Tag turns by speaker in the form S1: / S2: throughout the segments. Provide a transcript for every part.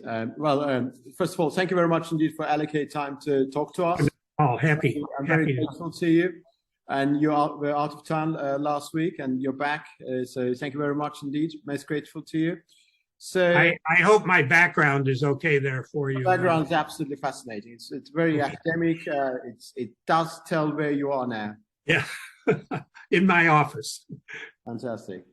S1: First of all, thank you very much indeed for allocating time to talk to us.
S2: Oh, happy.
S1: I'm very grateful to you. And were out of town last week, and you're back. So thank you very much indeed. Most grateful to you. So
S2: I hope my background is okay there for you.
S1: The background is absolutely fascinating. It's very academic. It does tell where you are now.
S2: Yeah, in my office.
S1: Fantastic.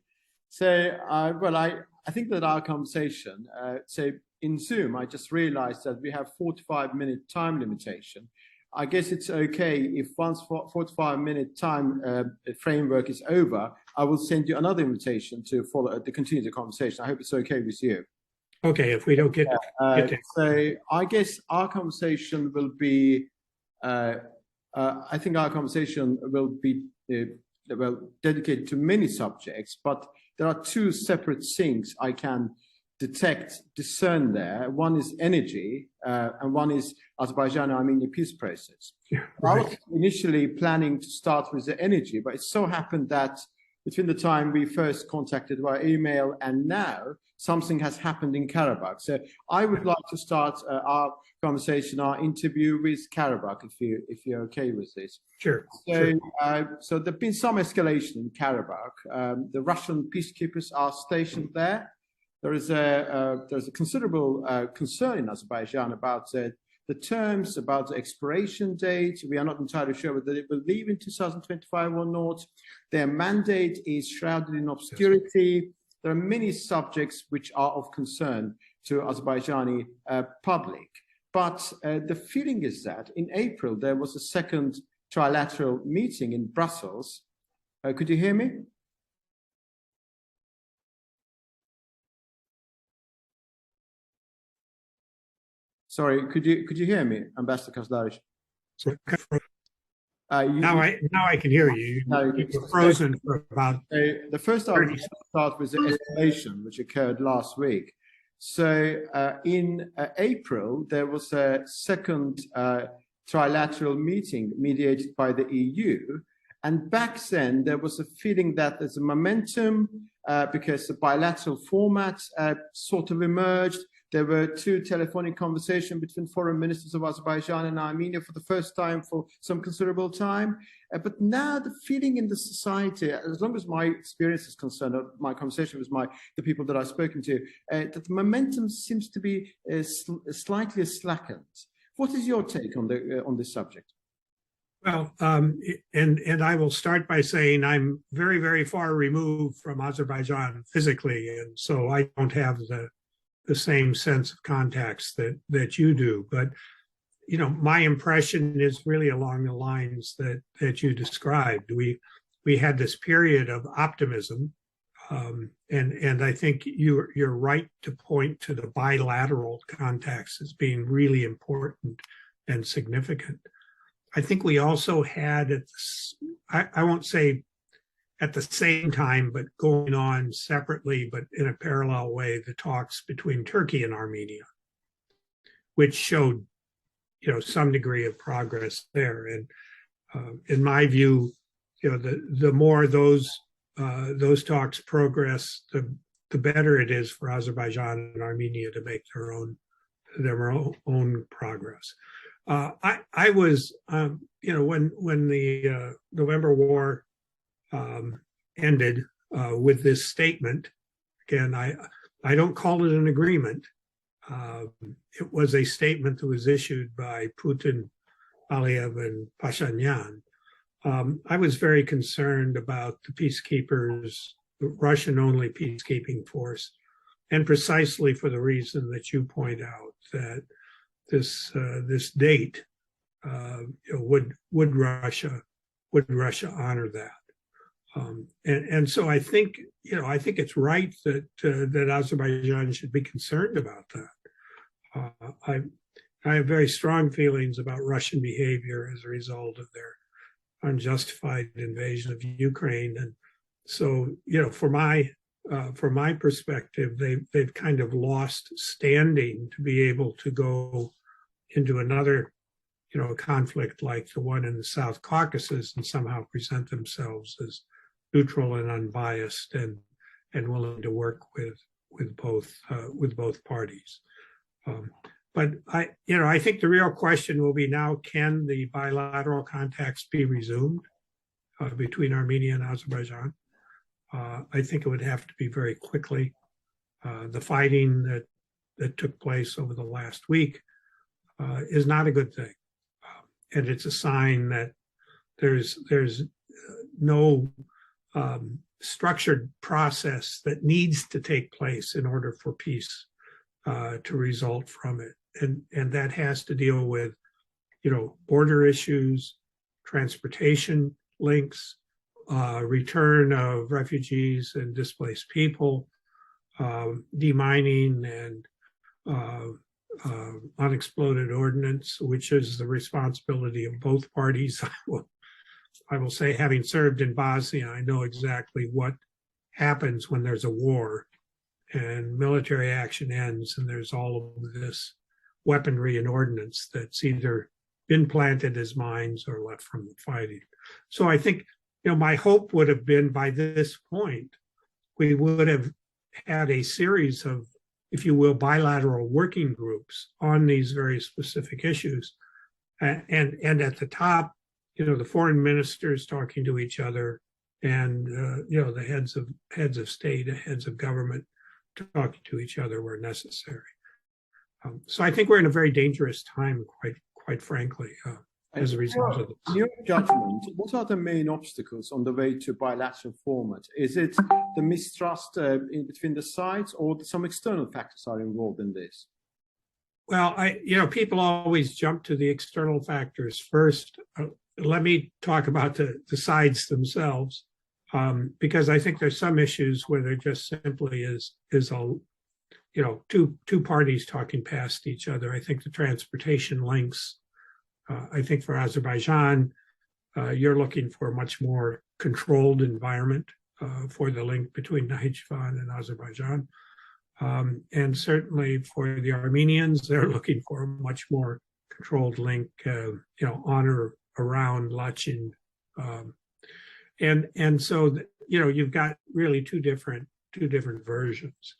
S1: So, I think that our conversation, so in Zoom, I just realized that we have 45-minute time limitation. I guess it's okay if once 45-minute time framework is over, I will send you another invitation to continue the conversation. I hope it's okay with you.
S2: Okay, if we don't get there.
S1: So I guess our conversation will be, I think our conversation will be dedicated to many subjects, but there are two separate things I can discern there. One is energy, and one is Azerbaijani-Armenian peace process.
S2: Yeah, right.
S1: I was initially planning to start with the energy, but it so happened that between the time we first contacted via email and now, something has happened in Karabakh. So I would like to start our conversation, our interview with Karabakh, if you're okay with this.
S2: Sure.
S1: So, so there's been some escalation in Karabakh. The Russian peacekeepers are stationed there. There's a considerable concern in Azerbaijan about the terms, about the expiration date. We are not entirely sure whether it will leave in 2025 or not. Their mandate is shrouded in obscurity. There are many subjects which are of concern to Azerbaijani public. But the feeling is that in April, there was a second trilateral meeting in Brussels. Could you hear me? Sorry, could you hear me, Ambassador Kauzlarich?
S2: Now I can hear you. You're frozen for about.
S1: The first argument starts with the escalation, which occurred last week. So in April, there was a second trilateral meeting mediated by the EU. And back then, there was a feeling that there's a momentum because the bilateral format sort of emerged. There were two telephonic conversations between foreign ministers of Azerbaijan and Armenia for the first time for some considerable time. But now the feeling in the society, as long as my experience is concerned, my conversation with the people that I've spoken to, that the momentum seems to be slightly slackened. What is your take on this subject?
S2: Well, and I will start by saying I'm very, very far removed from Azerbaijan physically, and so I don't have the same sense of context that you do. But you know, my impression is really along the lines that you described. We had this period of optimism, and I think you're right to point to the bilateral context as being really important and significant. I think we also had I won't say at the same time, but going on separately, but in a parallel way, the talks between Turkey and Armenia, which showed, you know, some degree of progress there. And in my view, you know, the more those talks progress, the better it is for Azerbaijan and Armenia to make their own progress. I was, you know, when the November war ended with this statement. Again, I don't call it an agreement. It was a statement that was issued by Putin, Aliyev, and Pashinyan. I was very concerned about the peacekeepers, the Russian-only peacekeeping force, and precisely for the reason that you point out, that this date, you know, would Russia honor that? And so I think, you know, I think it's right that Azerbaijan should be concerned about that. I have very strong feelings about Russian behavior as a result of their unjustified invasion of Ukraine, and so, you know, from my perspective, they've kind of lost standing to be able to go into another, you know, conflict like the one in the South Caucasus and somehow present themselves as neutral and unbiased and willing to work with both parties. But I think the real question will be now: can the bilateral contacts be resumed between Armenia and Azerbaijan? I think it would have to be very quickly. The fighting that took place over the last week is not a good thing, and it's a sign that there's no structured process that needs to take place in order for peace to result from it, and that has to deal with border issues, transportation links, return of refugees and displaced people, demining and unexploded ordnance, which is the responsibility of both parties. I will say, having served in Bosnia, I know exactly what happens when there's a war and military action ends and there's all of this weaponry and ordnance that's either been planted as mines or left from the fighting. So I think, my hope would have been by this point, we would have had a series of, if you will, bilateral working groups on these very specific issues. And at the top, the foreign ministers talking to each other and, the heads of state, heads of government talking to each other where necessary. So I think we're in a very dangerous time, quite frankly, as a result of this.
S1: In your judgment, what are the main obstacles on the way to bilateral format? Is it the mistrust between the sides, or some external factors are involved in this?
S2: Well, people always jump to the external factors first. Let me talk about the sides themselves, because I think there's some issues where there just simply is two parties talking past each other. I think the transportation links. I think for Azerbaijan, you're looking for a much more controlled environment for the link between Nakhchivan and Azerbaijan. And certainly for the Armenians, they're looking for a much more controlled link, on or around Lachin. And so, you've got really two different versions.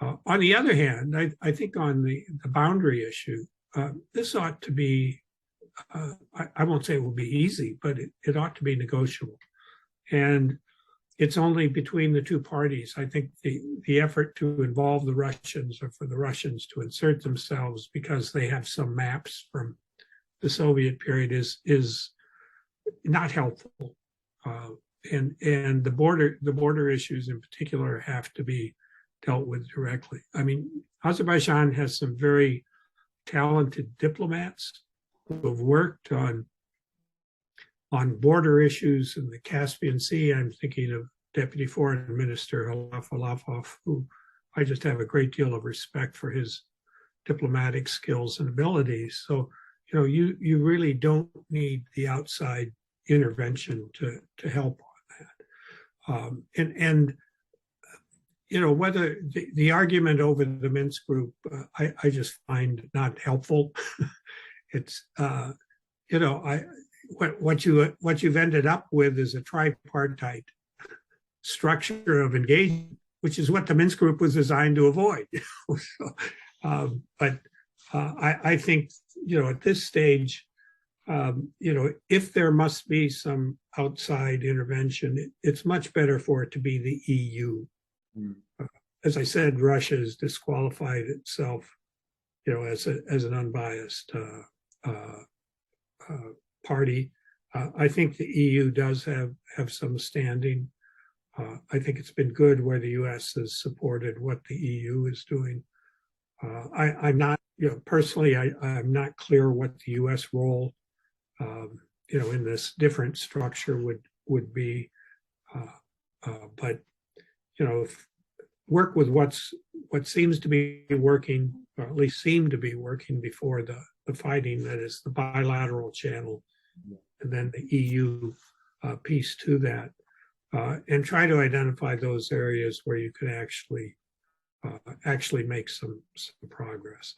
S2: On the other hand, I think on the boundary issue, this ought to be, I won't say it will be easy, but it ought to be negotiable. And it's only between the two parties. I think the effort to involve the Russians, or for the Russians to insert themselves because they have some maps from the Soviet period, is not helpful. And the border issues in particular have to be dealt with directly. I mean, Azerbaijan has some very talented diplomats who have worked on border issues in the Caspian Sea. I'm thinking of Deputy Foreign Minister Halaf Alafov, who I just have a great deal of respect for his diplomatic skills and abilities. So, you really don't need the outside intervention to help on that. Whether the argument over the Minsk group, I just find not helpful. It's what you've ended up with is a tripartite structure of engagement, which is what the Minsk group was designed to avoid. But I think at this stage, if there must be some outside intervention, it's much better for it to be the EU. As I said, Russia has disqualified itself, as an unbiased party. I think the EU does have some standing. I think it's been good where the US has supported what the EU is doing. I'm not, personally, I'm not clear what the US role, in this different structure would be. But, work with what seems to be working, or at least seemed to be working before the fighting, that is the bilateral channel, and then the EU piece to that, and try to identify those areas where you can actually make some progress.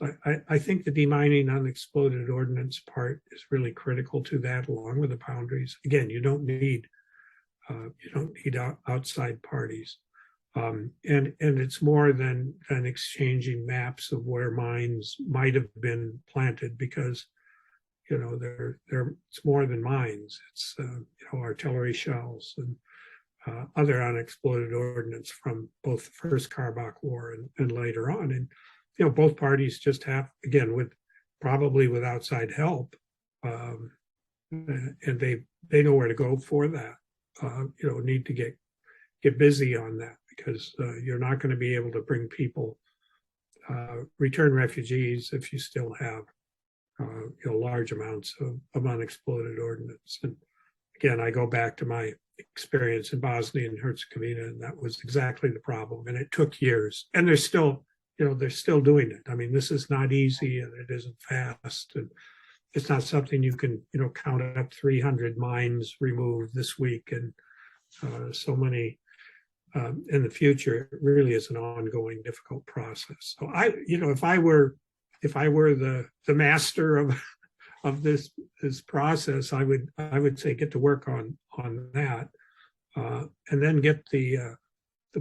S2: I think the demining unexploded ordnance part is really critical to that, along with the boundaries. Again, you don't need outside parties. And it's more than exchanging maps of where mines might have been planted, because it's more than mines. It's artillery shells and other unexploded ordnance from both the First Karabakh War and later on. And both parties just have, again, probably with outside help, and they know where to go for that. Need to get busy on that, because you're not going to be able to bring people, return refugees, if you still have large amounts of unexploded ordnance. And again, I go back to my experience in Bosnia and Herzegovina, and that was exactly the problem. And it took years, and they're still doing it. I mean, this is not easy, and it isn't fast, and it's not something you can count up 300 mines removed this week and so many in the future. It really is an ongoing, difficult process. So if I were the master of this process, I would say get to work on that, and then get the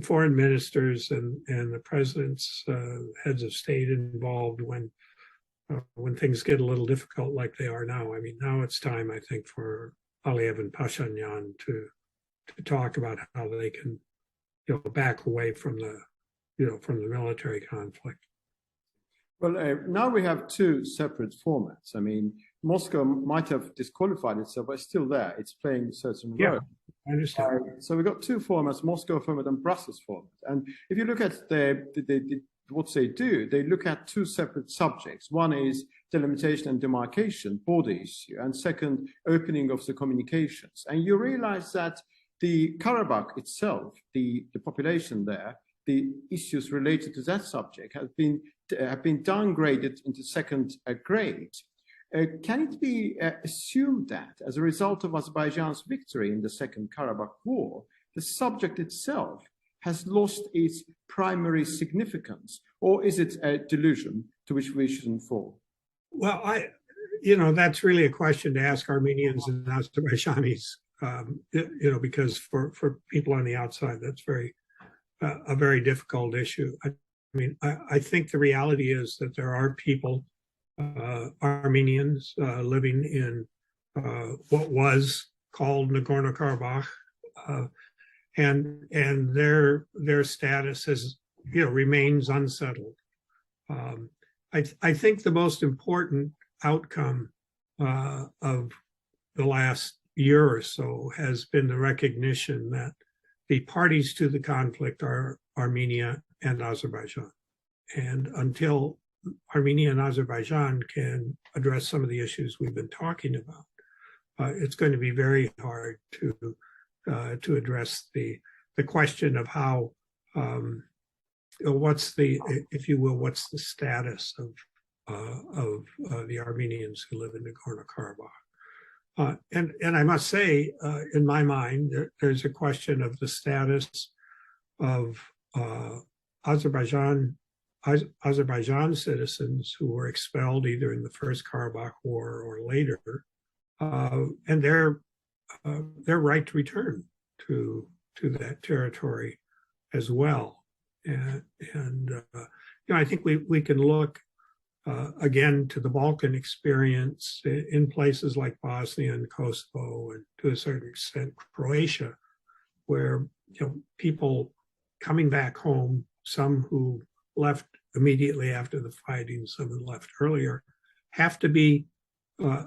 S2: foreign ministers and the presidents, heads of state involved when things get a little difficult like they are now. I mean, now it's time, I think, for Aliyev and Pashinyan to talk about how they can back away from the military conflict.
S1: Well, now we have two separate formats. I mean, Moscow might have disqualified itself, but it's still there. It's playing a certain role.
S2: Yeah, I understand.
S1: So we've got two formats, Moscow format and Brussels format. And if you look at what they do, they look at two separate subjects. One is delimitation and demarcation, border issue, and second, opening of the communications. And you realize that the Karabakh itself, the population there, the issues related to that subject have been downgraded into second grade. Can it be assumed that as a result of Azerbaijan's victory in the Second Karabakh War, the subject itself has lost its primary significance, or is it a delusion to which we shouldn't fall?
S2: Well, that's really a question to ask Armenians and Azerbaijanis, because for people on the outside, that's a very difficult issue. I mean, I think the reality is that there are people, Armenians, living in what was called Nagorno-Karabakh, and their status remains unsettled. I think the most important outcome of the last year or so has been the recognition that the parties to the conflict are Armenia and Azerbaijan. And until Armenia and Azerbaijan can address some of the issues we've been talking about, it's going to be very hard to address the question of how, what's the status of the Armenians who live in Nagorno-Karabakh. And I must say, in my mind, there's a question of the status of Azerbaijan citizens who were expelled either in the First Karabakh War or later, and their right to return to that territory as well. And I think we can look again to the Balkan experience in places like Bosnia and Kosovo, and to a certain extent Croatia, where people coming back home, some who left immediately after the fighting, some who left earlier, have to be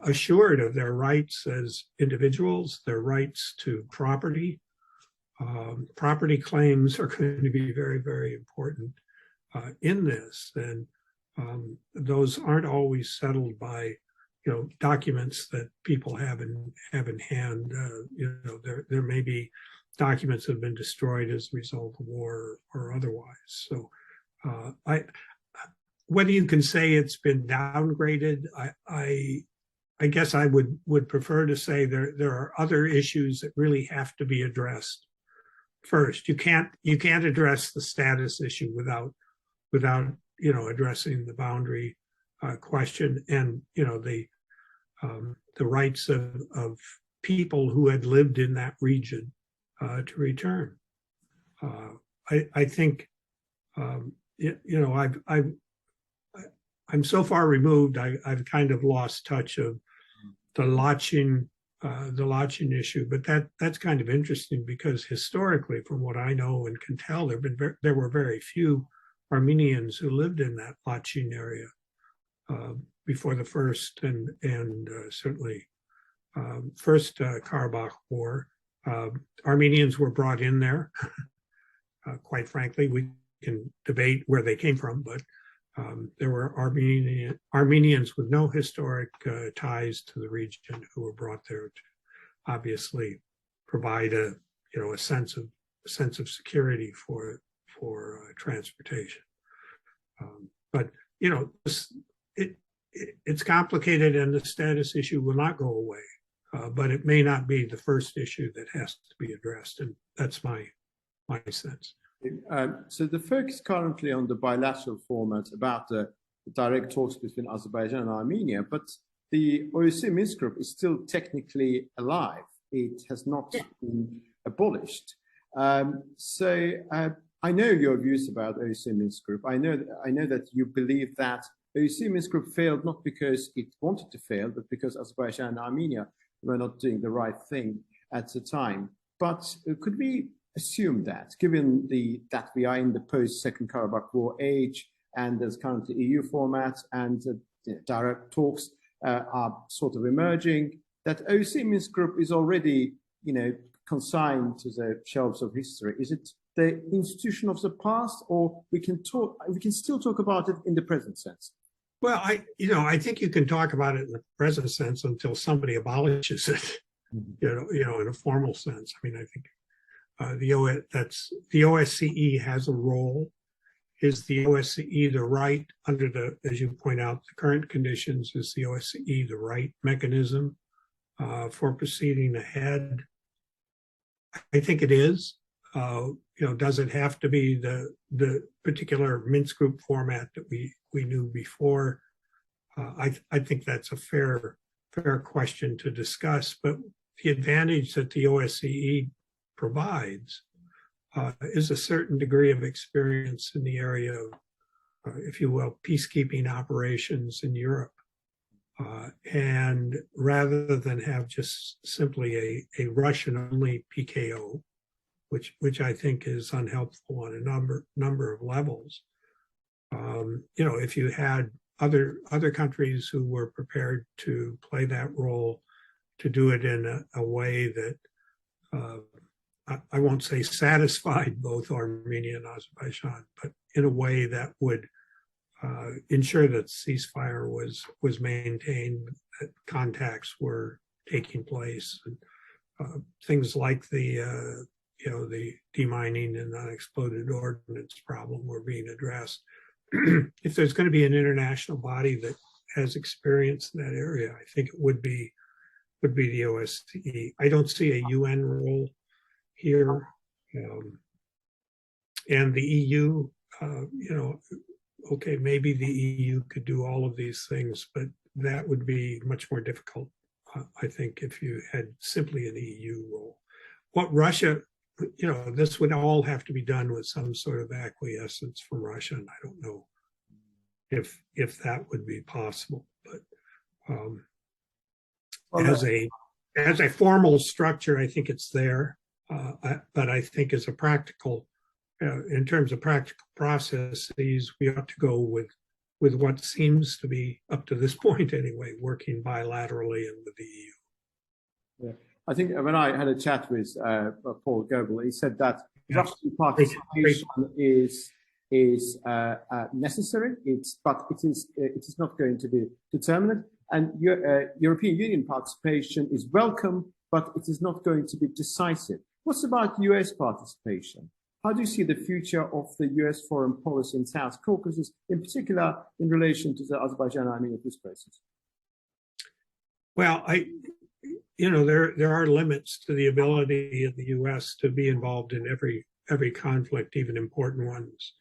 S2: assured of their rights as individuals, their rights to property. Property claims are going to be very, very important in this, and those aren't always settled by documents that people have in hand. There may be documents that have been destroyed as a result of war or otherwise. So whether you can say it's been downgraded, I guess I would prefer to say there are other issues that really have to be addressed first. You can't address the status issue without addressing the boundary question and the rights of people who had lived in that region to return. I think I'm so far removed. I've kind of lost touch of the Lachin issue, but that's kind of interesting because historically, from what I know and can tell, there were very few Armenians who lived in that Lachin area before the first and certainly first Karabakh War. Armenians were brought in there. Quite frankly, we can debate where they came from, but there were Armenians with no historic ties to the region who were brought there to obviously provide a sense of security for transportation. But it's complicated, and the status issue will not go away. But it may not be the first issue that has to be addressed, and that's my sense.
S1: So the focus currently on the bilateral format about the direct talks between Azerbaijan and Armenia, but the OSCE Minsk group is still technically alive. It has not been abolished. So I know your views about OSCE Minsk group. I know that you believe that OSCE Minsk group failed not because it wanted to fail, but because Azerbaijan and Armenia were not doing the right thing at the time. But could we assume that, given that we are in the post-Second Karabakh War age, and there's currently EU format, and direct talks are sort of emerging, that OSCE Minsk group is already, consigned to the shelves of history? Is it the institution of the past, or we can still talk about it in the present sense?
S2: Well, I think you can talk about it in the present sense until somebody abolishes it, in a formal sense. I mean, I think the OSCE has a role. Is the OSCE the right, under as you point out, the current conditions, is the OSCE the right mechanism for proceeding ahead? I think it is. Does it have to be the particular Minsk group format that we knew before? I think that's a fair question to discuss. But the advantage that the OSCE provides is a certain degree of experience in the area of, if you will, peacekeeping operations in Europe. And rather than have just simply a Russian-only PKO, which I think is unhelpful on a number of levels. If you had other countries who were prepared to play that role, to do it in a way that I won't say satisfied both Armenia and Azerbaijan, but in a way that would ensure that ceasefire was maintained, that contacts were taking place, and things like the demining and unexploded ordnance problem were being addressed. If there's going to be an international body that has experience in that area, I think it would be the OSCE. I don't see a UN role here, and the EU. Okay, maybe the EU could do all of these things, but that would be much more difficult, I think, if you had simply an EU role. What Russia, this would all have to be done with some sort of acquiescence from Russia, and I don't know if that would be possible. But as a formal structure, I think it's there. But I think as a practical, in terms of practical processes, we ought to go with what seems to be, up to this point anyway, working bilaterally and with the EU.
S1: Yeah. I think when I had a chat with Paul Goebel, he said that Russian participation is necessary, but it is not going to be determinate. And European Union participation is welcome, but it is not going to be decisive. What's about US participation? How do you see the future of the US foreign policy in South Caucasus, in particular in relation to the Azerbaijan-Armenia peace process?
S2: Well, there are limits to the ability of the US to be involved in every conflict, even important ones,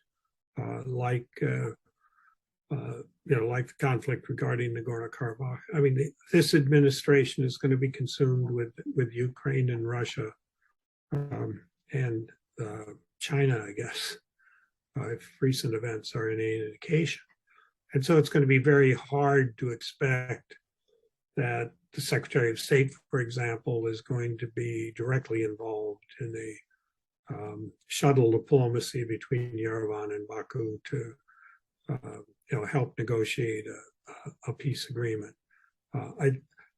S2: like the conflict regarding Nagorno-Karabakh. I mean, this administration is going to be consumed with Ukraine and Russia, and China, I guess, if recent events are any indication. And so it's going to be very hard to expect that the Secretary of State, for example, is going to be directly involved in a shuttle diplomacy between Yerevan and Baku to help negotiate a peace agreement.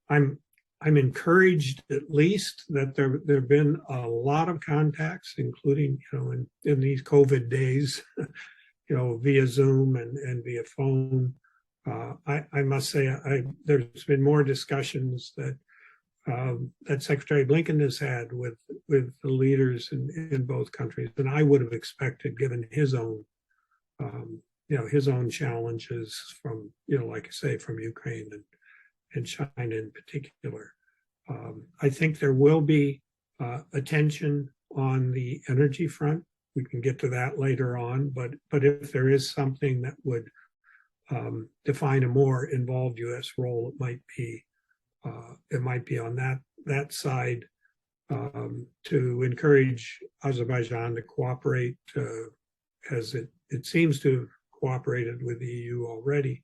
S2: I'm encouraged, at least, that there have been a lot of contacts, including in these COVID days, via Zoom and via phone. I must say, there's been more discussions that Secretary Blinken has had with the leaders in both countries than I would have expected, given his own challenges from, like I say, from Ukraine and China in particular. I think there will be attention on the energy front. We can get to that later on, but if there is something that would define a more involved U.S. role, it might be on that side, to encourage Azerbaijan to cooperate, as it seems to have cooperated with the EU already,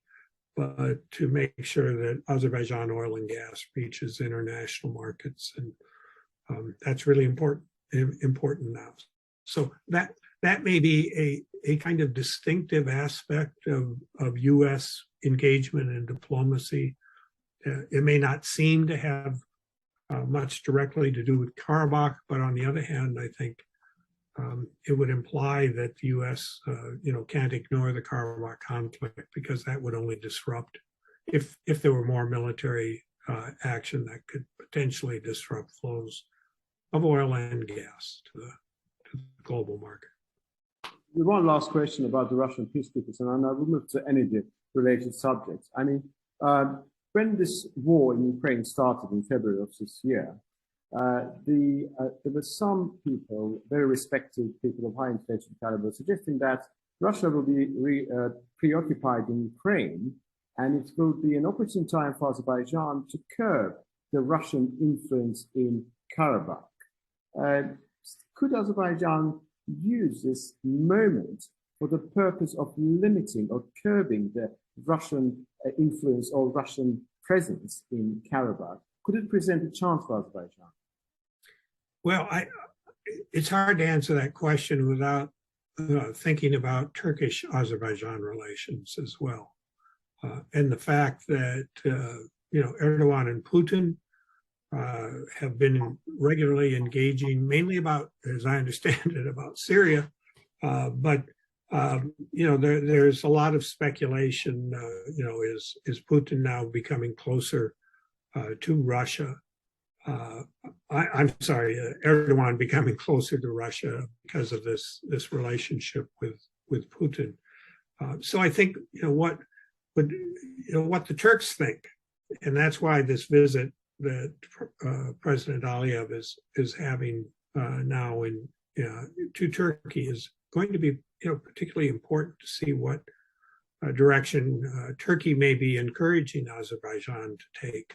S2: but to make sure that Azerbaijan oil and gas reaches international markets, and that's really important now. So that may be a kind of distinctive aspect of U.S. engagement and diplomacy. It may not seem to have much directly to do with Karabakh, but on the other hand, I think it would imply that the U.S. Can't ignore the Karabakh conflict, because that would only disrupt, if there were more military action, that could potentially disrupt flows of oil and gas to the global market.
S1: One last question about the Russian peacekeepers, and I will move to energy-related subjects. I mean, when this war in Ukraine started in February of this year, there were some people, very respected people of high intellectual caliber, suggesting that Russia will be preoccupied in Ukraine, and it will be an opportune time for Azerbaijan to curb the Russian influence in Karabakh. Could Azerbaijan use this moment for the purpose of limiting or curbing the Russian influence or Russian presence in Karabakh? Could it present a chance for Azerbaijan?
S2: Well, it's hard to answer that question without thinking about Turkish-Azerbaijan relations as well. And the fact that, Erdogan and Putin have been regularly engaging, mainly about, as I understand it, about Syria. But there's a lot of speculation. Is Putin now becoming closer to Russia? I'm sorry, Erdogan becoming closer to Russia because of this relationship with Putin. So I think what the Turks think, and that's why this visit that President Aliyev is having now to Turkey is going to be particularly important to see what direction Turkey may be encouraging Azerbaijan to take,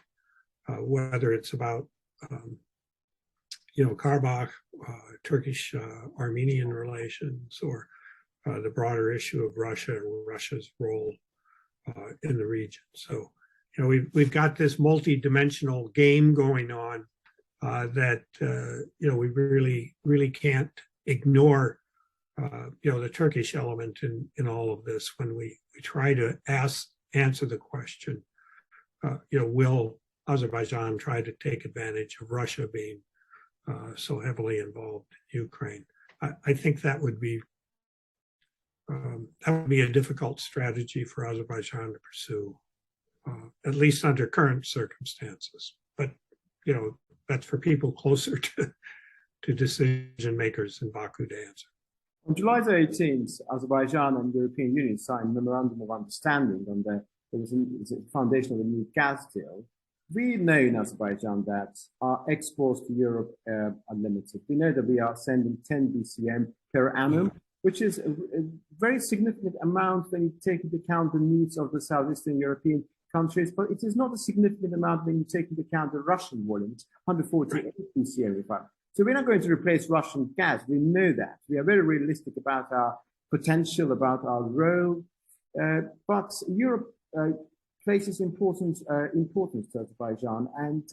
S2: whether it's about Karabakh, Turkish-Armenian relations, or the broader issue of Russia and Russia's role in the region. So, we've got this multi-dimensional game going on that we really can't ignore the Turkish element in all of this when we try to answer the question, will Azerbaijan try to take advantage of Russia being so heavily involved in Ukraine? I think that would be a difficult strategy for Azerbaijan to pursue, at least under current circumstances. But that's for people closer to decision makers in Baku to answer.
S1: On July the 18th, Azerbaijan and the European Union signed a memorandum of understanding on the foundation of a new gas deal. We know in Azerbaijan that our exports to Europe are limited. We know that we are sending 10 BCM per annum, which is a very significant amount when you take into account the needs of the Southeastern European countries, but it is not a significant amount when you take into account the Russian volumes, 148 BCM, So we're not going to replace Russian gas. We know that. We are very realistic about our potential, about our role. But Europe places importance to Azerbaijan. And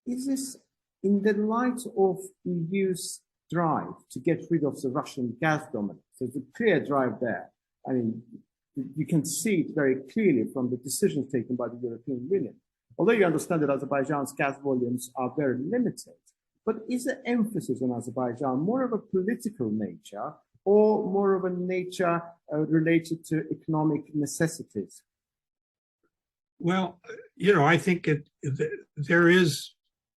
S1: is this in the light of EU's drive to get rid of the Russian gas dominance? There's a clear drive there. I mean, you can see it very clearly from the decisions taken by the European Union. Although you understand that Azerbaijan's gas volumes are very limited, but is the emphasis on Azerbaijan more of a political nature or more of a nature related to economic necessities?
S2: Well, I think there is,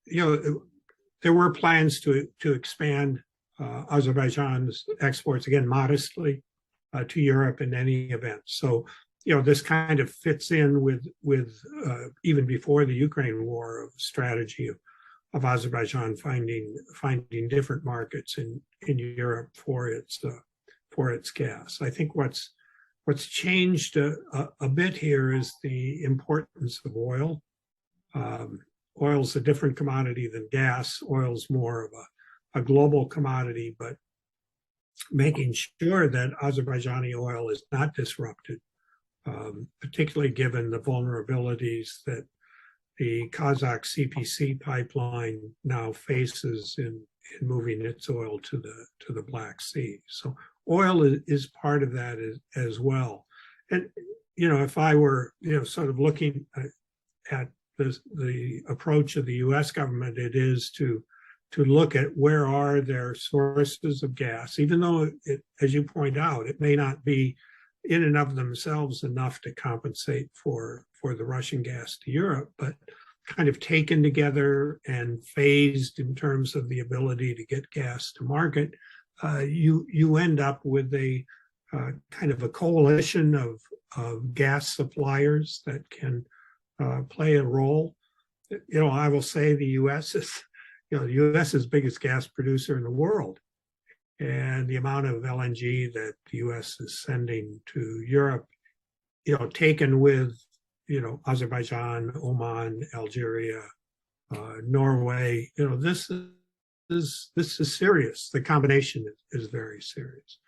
S2: there were plans to expand Azerbaijan's exports, again, modestly, to Europe in any event. So, this kind of fits in with even before the Ukraine war, of strategy of Azerbaijan finding different markets in Europe for its gas. I think what's changed a bit here is the importance of oil. Oil's a different commodity than gas. Oil's more of a global commodity, but making sure that Azerbaijani oil is not disrupted, particularly given the vulnerabilities that the Kazakh CPC pipeline now faces in moving its oil to the Black Sea. So oil is part of that as well. And, if I were, sort of looking at the approach of the US government, it is to look at where are their sources of gas, even though, as you point out, it may not be in and of themselves enough to compensate for the Russian gas to Europe, but kind of taken together and phased in terms of the ability to get gas to market, you end up with a kind of a coalition of gas suppliers that can play a role. I will say the U.S. is, the U.S.'s biggest gas producer in the world, and the amount of LNG that the U.S. is sending to Europe, taken with, Azerbaijan, Oman, Algeria, Norway, this is serious. The combination is very serious.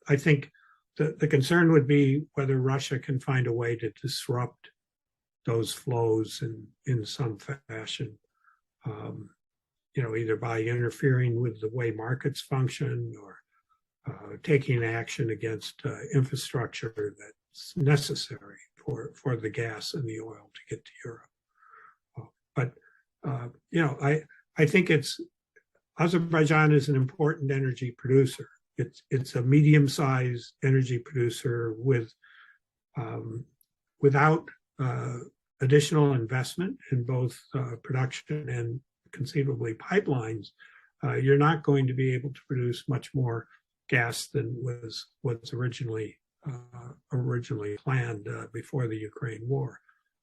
S2: I think the concern would be whether Russia can find a way to disrupt those flows in some fashion, either by interfering with the way markets function or taking action against infrastructure that's necessary for the gas and the oil to get to Europe. But I think Azerbaijan is an important energy producer. It's a medium-sized energy producer without additional investment in both production and conceivably pipelines. You're not going to be able to produce much more gas than was originally planned before the Ukraine war.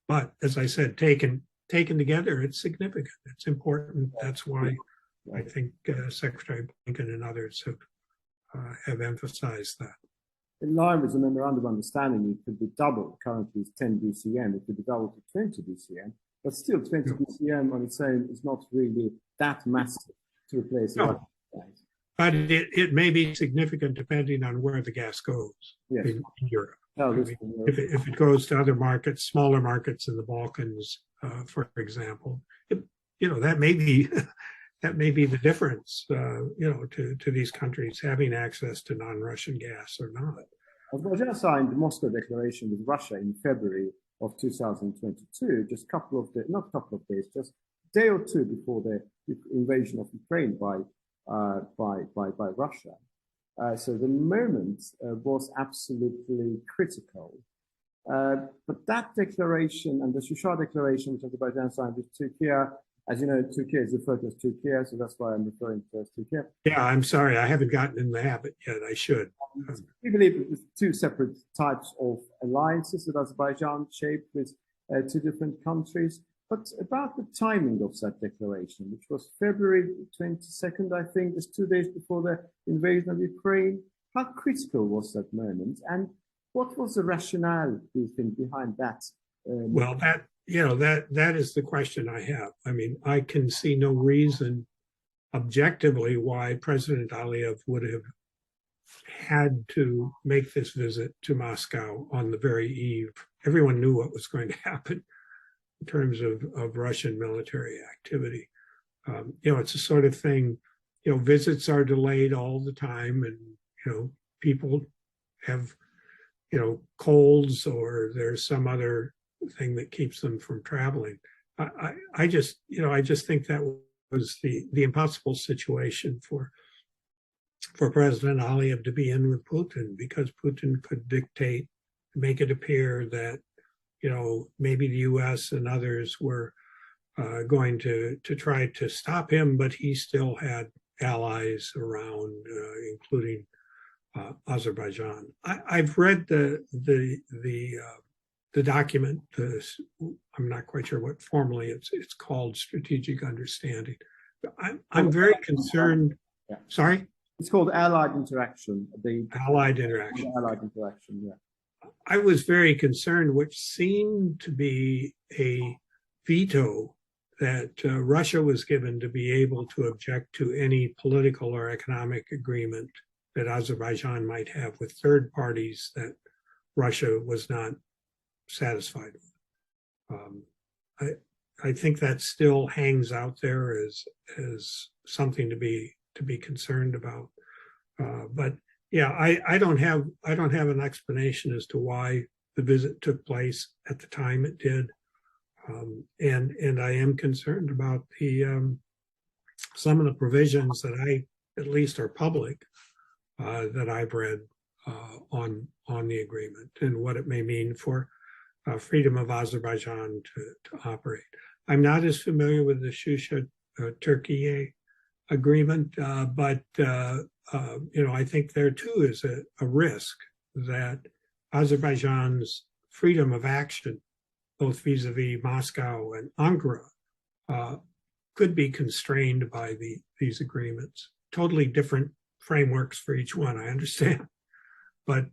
S2: But as I said, taken together, it's significant. It's important. That's why I think Secretary Blinken and others have emphasized that.
S1: In line with the memorandum of understanding, it could be doubled. Currently, it's 10 BCM. It could be doubled to 20 BCM. But still, 20 BCM on its own is not really that massive to replace the Russian gas.
S2: But it may be significant depending on where the gas goes in Europe. If it goes to other markets, smaller markets in the Balkans, for example, that may be the difference, to these countries having access to non-Russian gas or not.
S1: Azerbaijan signed the Moscow Declaration with Russia in February of 2022, just not a couple of days, just a day or two before the invasion of Ukraine by Russia. So the moment was absolutely critical. But that declaration and the Shusha Declaration, which Azerbaijan signed with Turkey, as you know, Turkey is referred to as Turkey, so that's why I'm referring to as Turkey.
S2: Yeah, I'm sorry, I haven't gotten in the habit yet. I should.
S1: We believe that there's two separate types of alliances that Azerbaijan shaped with two different countries. But about the timing of that declaration, which was February 22nd, I think, just 2 days before the invasion of Ukraine, how critical was that moment? And what was the rationale, do you think, behind that?
S2: Well, that is the question I have. I mean, I can see no reason objectively why President Aliyev would have had to make this visit to Moscow on the very eve. Everyone knew what was going to happen in terms of Russian military activity. It's a sort of thing, visits are delayed all the time, and, people have, colds, or there's some other thing that keeps them from traveling. I just think that was the impossible situation for President Aliyev to be in with Putin, because Putin could dictate, make it appear that, maybe the US and others were going to try to stop him, but he still had allies around, including Azerbaijan. I've read the document. I'm not quite sure what formally it's called, Strategic Understanding. I'm very concerned.
S1: Yeah.
S2: Sorry?
S1: It's called Allied Interaction.
S2: Allied Interaction.
S1: Allied Interaction, yeah.
S2: I was very concerned, which seemed to be a veto that Russia was given to be able to object to any political or economic agreement that Azerbaijan might have with third parties that Russia was not satisfied with. I think that still hangs out there as something to be concerned about. But yeah, I don't have an explanation as to why the visit took place at the time it did, and I am concerned about some of the provisions that at least are public, that I've read on the agreement and what it may mean for freedom of Azerbaijan to operate. I'm not as familiar with the Shusha Turkey agreement, but I think there too is a risk that Azerbaijan's freedom of action, both vis-a-vis Moscow and Ankara, could be constrained by these agreements. Totally different frameworks for each one, I understand, but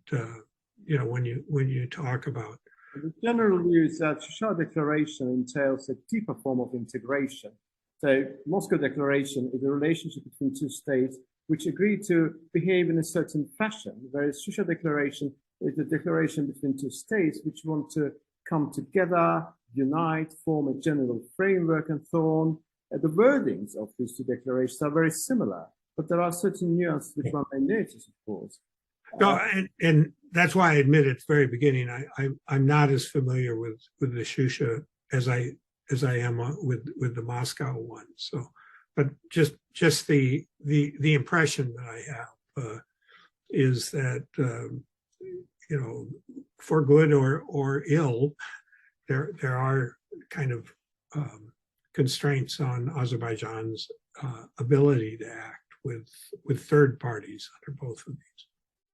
S2: when you talk about
S1: the general view is that Shusha Declaration entails a deeper form of integration. So Moscow Declaration is a relationship between two states which agree to behave in a certain fashion, whereas Shusha Declaration is a declaration between two states which want to come together, unite, form a general framework, and so on. The wordings of these two declarations are very similar, but there are certain nuances which one may notice, of course.
S2: No, and that's why I admit at the very beginning, I'm not as familiar with the Shusha as I am with the Moscow one. So, but just the impression that I have is that for good or ill, there are kind of constraints on Azerbaijan's ability to act with third parties under both of these.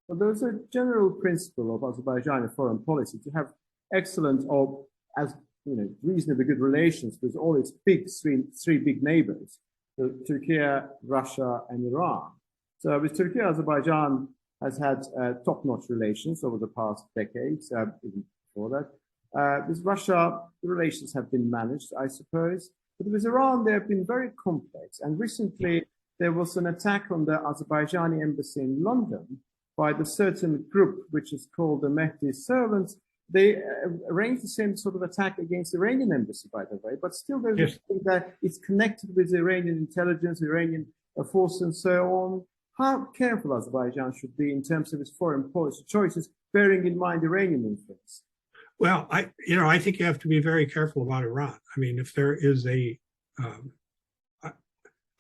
S1: Well, there's a general principle of Azerbaijani foreign policy to have excellent or reasonably good relations with all its three big neighbors, Turkey, Russia, and Iran. So with Turkey, Azerbaijan has had top-notch relations over the past decades, even before that. With Russia, the relations have been managed, I suppose. But with Iran, they have been very complex. And recently, there was an attack on the Azerbaijani embassy in London by the certain group, which is called the Mehdi Servants. They arranged the same sort of attack against the Iranian embassy, by the way, but still there's a thing that it's connected with the Iranian intelligence, Iranian force, and so on. How careful Azerbaijan should be in terms of its foreign policy choices, bearing in mind Iranian influence?
S2: Well, I think you have to be very careful about Iran. I mean, if there is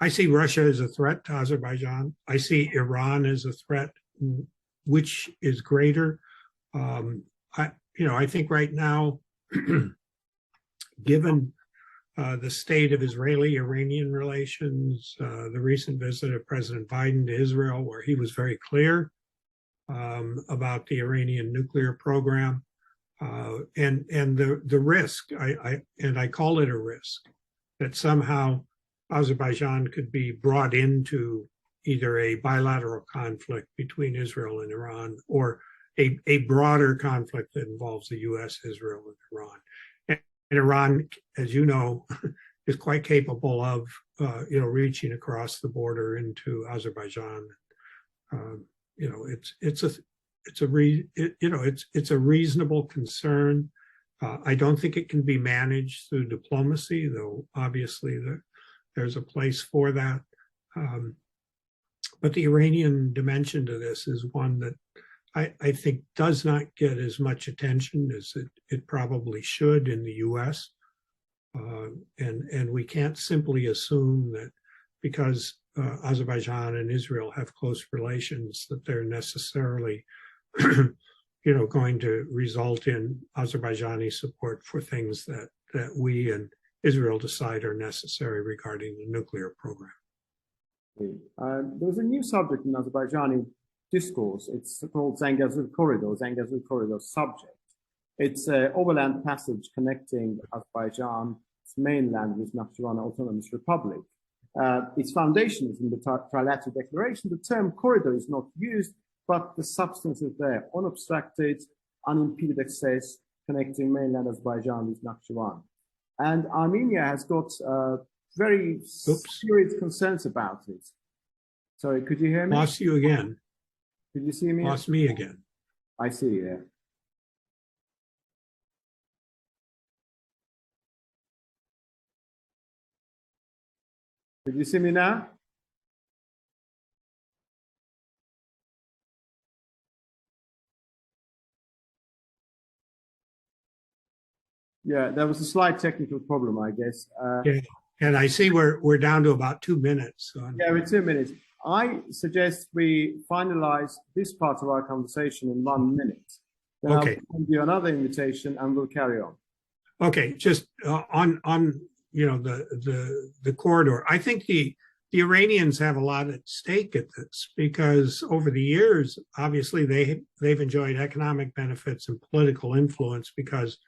S2: I see Russia as a threat to Azerbaijan. I see Iran as a threat. Which is greater? I think right now, given the state of Israeli-Iranian relations, the recent visit of President Biden to Israel, where he was very clear about the Iranian nuclear program, and the risk, I call it a risk, that somehow Azerbaijan could be brought into either a bilateral conflict between Israel and Iran or a broader conflict that involves the US, Israel, and Iran. And Iran, as you know, is quite capable of reaching across the border into Azerbaijan. It's a reasonable concern. I don't think it can be managed through diplomacy, though obviously there's a place for that. But the Iranian dimension to this is one that I think does not get as much attention as it probably should in the US. And we can't simply assume that because Azerbaijan and Israel have close relations that they're necessarily going to result in Azerbaijani support for things that we and Israel decide are necessary regarding the nuclear program.
S1: There's a new subject in Azerbaijani discourse. It's called Zangezur Corridor subject. It's an overland passage connecting Azerbaijan's mainland with Nakhchivan Autonomous Republic. Its foundation is in the Trilateral Declaration. The term corridor is not used, but the substance is there: unobstructed, unimpeded access connecting mainland Azerbaijan with Nakhchivan. And Armenia has got very serious concerns about it. Sorry, could you hear me?
S2: Lost you again.
S1: Did you see me?
S2: Lost me again.
S1: I see you there. Did you see me now? Yeah, there was a slight technical problem, I guess.
S2: Yeah, and I see we're down to about 2 minutes. So
S1: yeah, we're 2 minutes. I suggest we finalize this part of our conversation in 1 minute. Then
S2: okay.
S1: I'll send you another invitation and we'll carry on.
S2: Okay, just on the corridor. I think the Iranians have a lot at stake at this because over the years, obviously they've enjoyed economic benefits and political influence because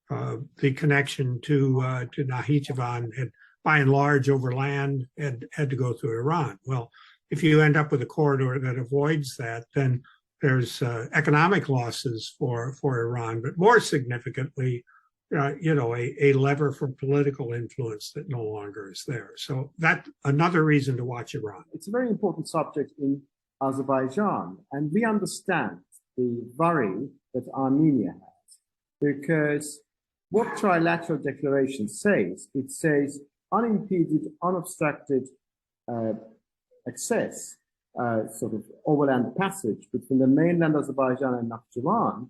S2: the connection to Nakhchivan had, by and large, over land had to go through Iran. Well, if you end up with a corridor that avoids that, then there's economic losses for Iran, but more significantly, a lever for political influence that no longer is there. So that's another reason to watch Iran.
S1: It's a very important subject in Azerbaijan, and we understand the worry that Armenia has, because what Trilateral Declaration says, it says unimpeded, unobstructed access, sort of overland passage between the mainland Azerbaijan and Nakhchivan.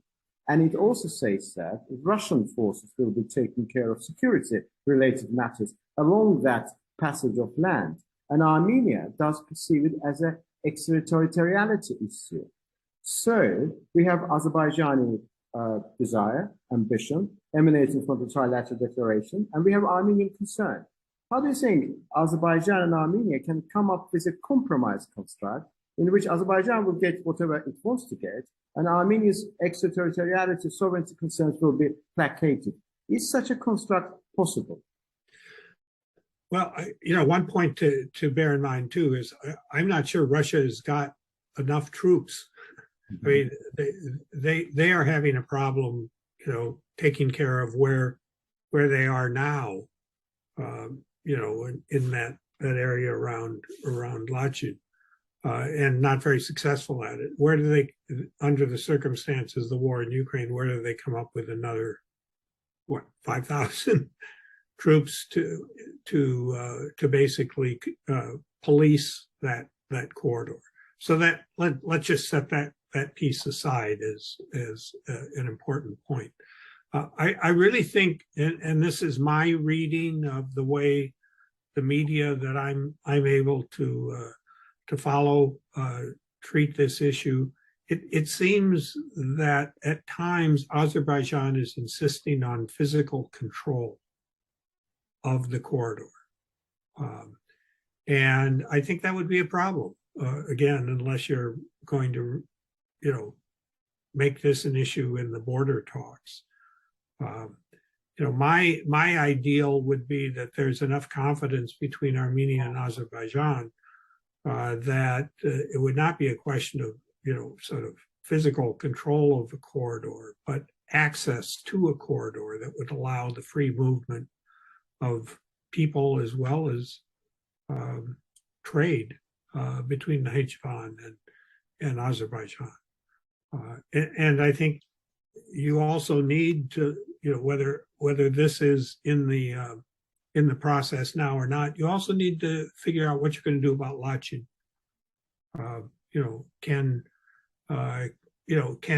S1: And it also says that Russian forces will be taking care of security-related matters along that passage of land. And Armenia does perceive it as an extraterritoriality issue. So we have Azerbaijani desire, ambition, emanating from the Trilateral Declaration, and we have Armenian concern. How do you think Azerbaijan and Armenia can come up with a compromise construct in which Azerbaijan will get whatever it wants to get, and Armenia's extraterritoriality, sovereignty concerns will be placated? Is such a construct possible?
S2: Well, one point to bear in mind too is I'm not sure Russia has got enough troops. I mean, they are having a problem, taking care of where they are now, in that area around Lachin, and not very successful at it. Where do they, under the circumstances, the war in Ukraine, where do they come up with another 5,000 troops to basically police that corridor? So that let's just set that piece aside as an important point. I really think, and this is my reading of the way the media that I'm able to follow treat this issue. It seems that at times Azerbaijan is insisting on physical control of the corridor, and I think that would be a problem. Again, unless you're going to, make this an issue in the border talks. My ideal would be that there's enough confidence between Armenia and Azerbaijan that it would not be a question of, sort of physical control of the corridor, but access to a corridor that would allow the free movement of people as well as trade between Nakhchivan and Azerbaijan. And I think you also need to, whether this is in the process now or not, you also need to figure out what you're going to do about Lachin. Can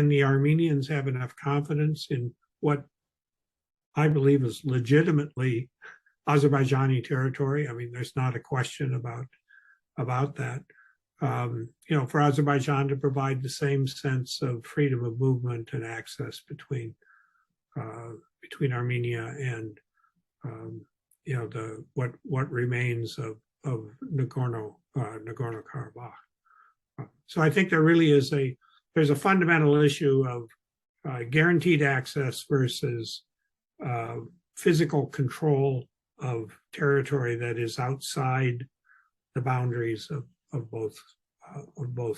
S2: the Armenians have enough confidence in what I believe is legitimately Azerbaijani territory? I mean, there's not a question about that. For Azerbaijan to provide the same sense of freedom of movement and access between Armenia and what remains of Nagorno-Karabakh. So I think there really is there's a fundamental issue of guaranteed access versus physical control of territory that is outside the boundaries of both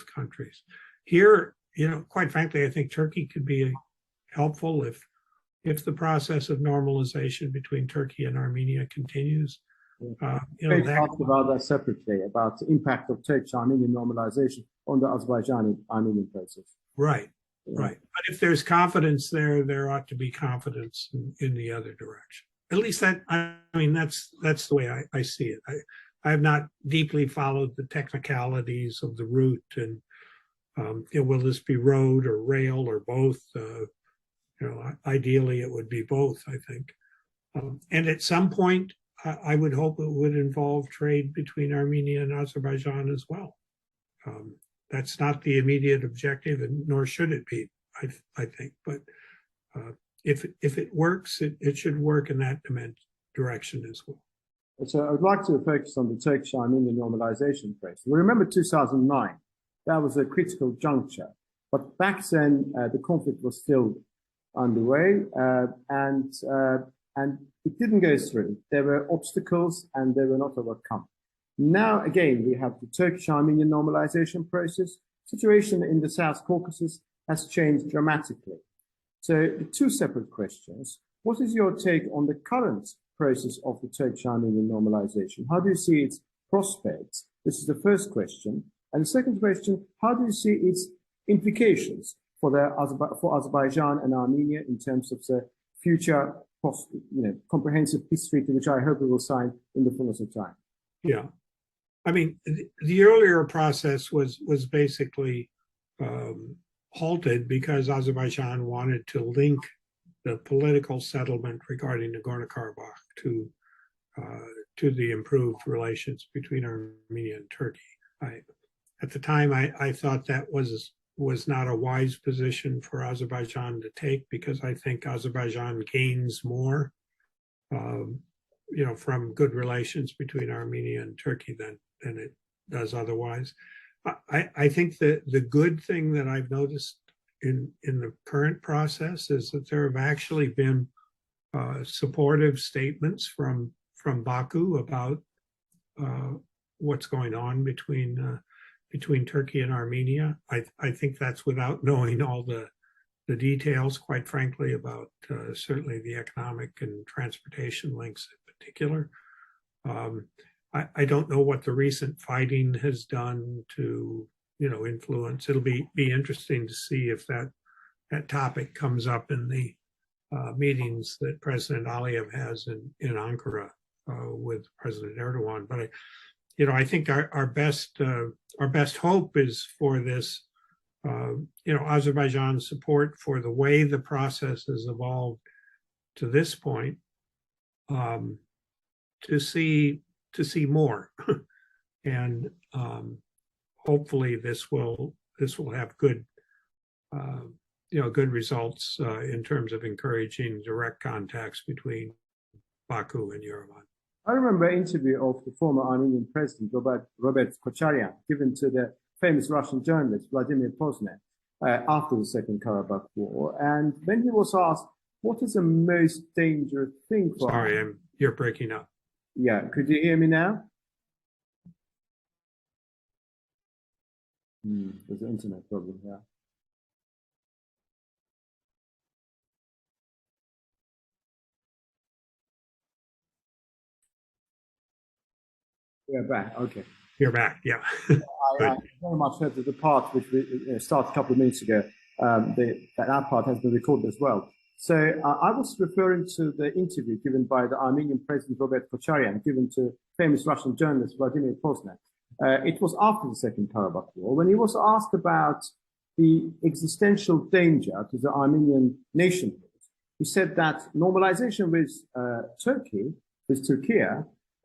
S2: countries. Here, quite frankly, I think Turkey could be helpful if the process of normalization between Turkey and Armenia continues.
S1: They talked about that separately, about the impact of Turkish-Armenian normalization on the Azerbaijani-Armenian process.
S2: Right. But if there's confidence there ought to be confidence in the other direction. At least that's the way I see it. I have not deeply followed the technicalities of the route and will this be road or rail or both? Ideally it would be both, I think. And at some point, I would hope it would involve trade between Armenia and Azerbaijan as well. That's not the immediate objective, and nor should it be, I think. But if it works, it should work in that direction as well.
S1: So I'd like to focus on the Turkish-Armenian normalization process. We remember 2009. That was a critical juncture. But back then, the conflict was still underway, and it didn't go through. There were obstacles, and they were not overcome. Now, again, we have the Turkish-Armenian normalization process. Situation in the South Caucasus has changed dramatically. So the two separate questions. What is your take on the current process of the Turkish-Armenian normalization? How do you see its prospects? This is the first question. And the second question, how do you see its implications for Azerbaijan and Armenia in terms of the future comprehensive peace treaty, which I hope we will sign in the fullness of time?
S2: Yeah. I mean, the earlier process was basically halted because Azerbaijan wanted to link the political settlement regarding Nagorno-Karabakh to the improved relations between Armenia and Turkey. At the time, I thought that was not a wise position for Azerbaijan to take, because I think Azerbaijan gains more, from good relations between Armenia and Turkey than it does otherwise. I think that the good thing that I've noticed in the current process is that there have actually been supportive statements from Baku about what's going on between Turkey and Armenia. I think that's without knowing all the details, quite frankly, about certainly the economic and transportation links in particular. I don't know what the recent fighting has done to influence. It'll be interesting to see if that topic comes up in the meetings that President Aliyev has in Ankara with President Erdogan. But I think our best hope is for this, Azerbaijan's support for the way the process has evolved to this point, to see more, and hopefully this will have good results in terms of encouraging direct contacts between Baku and Yerevan.
S1: I remember an interview of the former Armenian president, Robert Kocharyan, given to the famous Russian journalist, Vladimir Pozner, after the Second Karabakh War. And when he was asked, what is the most dangerous thing for
S2: Sorry, you're breaking up.
S1: Yeah, could you hear me now? There's an internet problem here. We're back. Okay.
S2: You're back. Yeah.
S1: I very much heard that the part which we started a couple of minutes ago, that part has been recorded as well. So I was referring to the interview given by the Armenian President Robert Kocharyan, given to famous Russian journalist Vladimir Pozner. It was after the Second Karabakh War, when he was asked about the existential danger to the Armenian nationhood. He said that normalization with Turkey, with Turkey,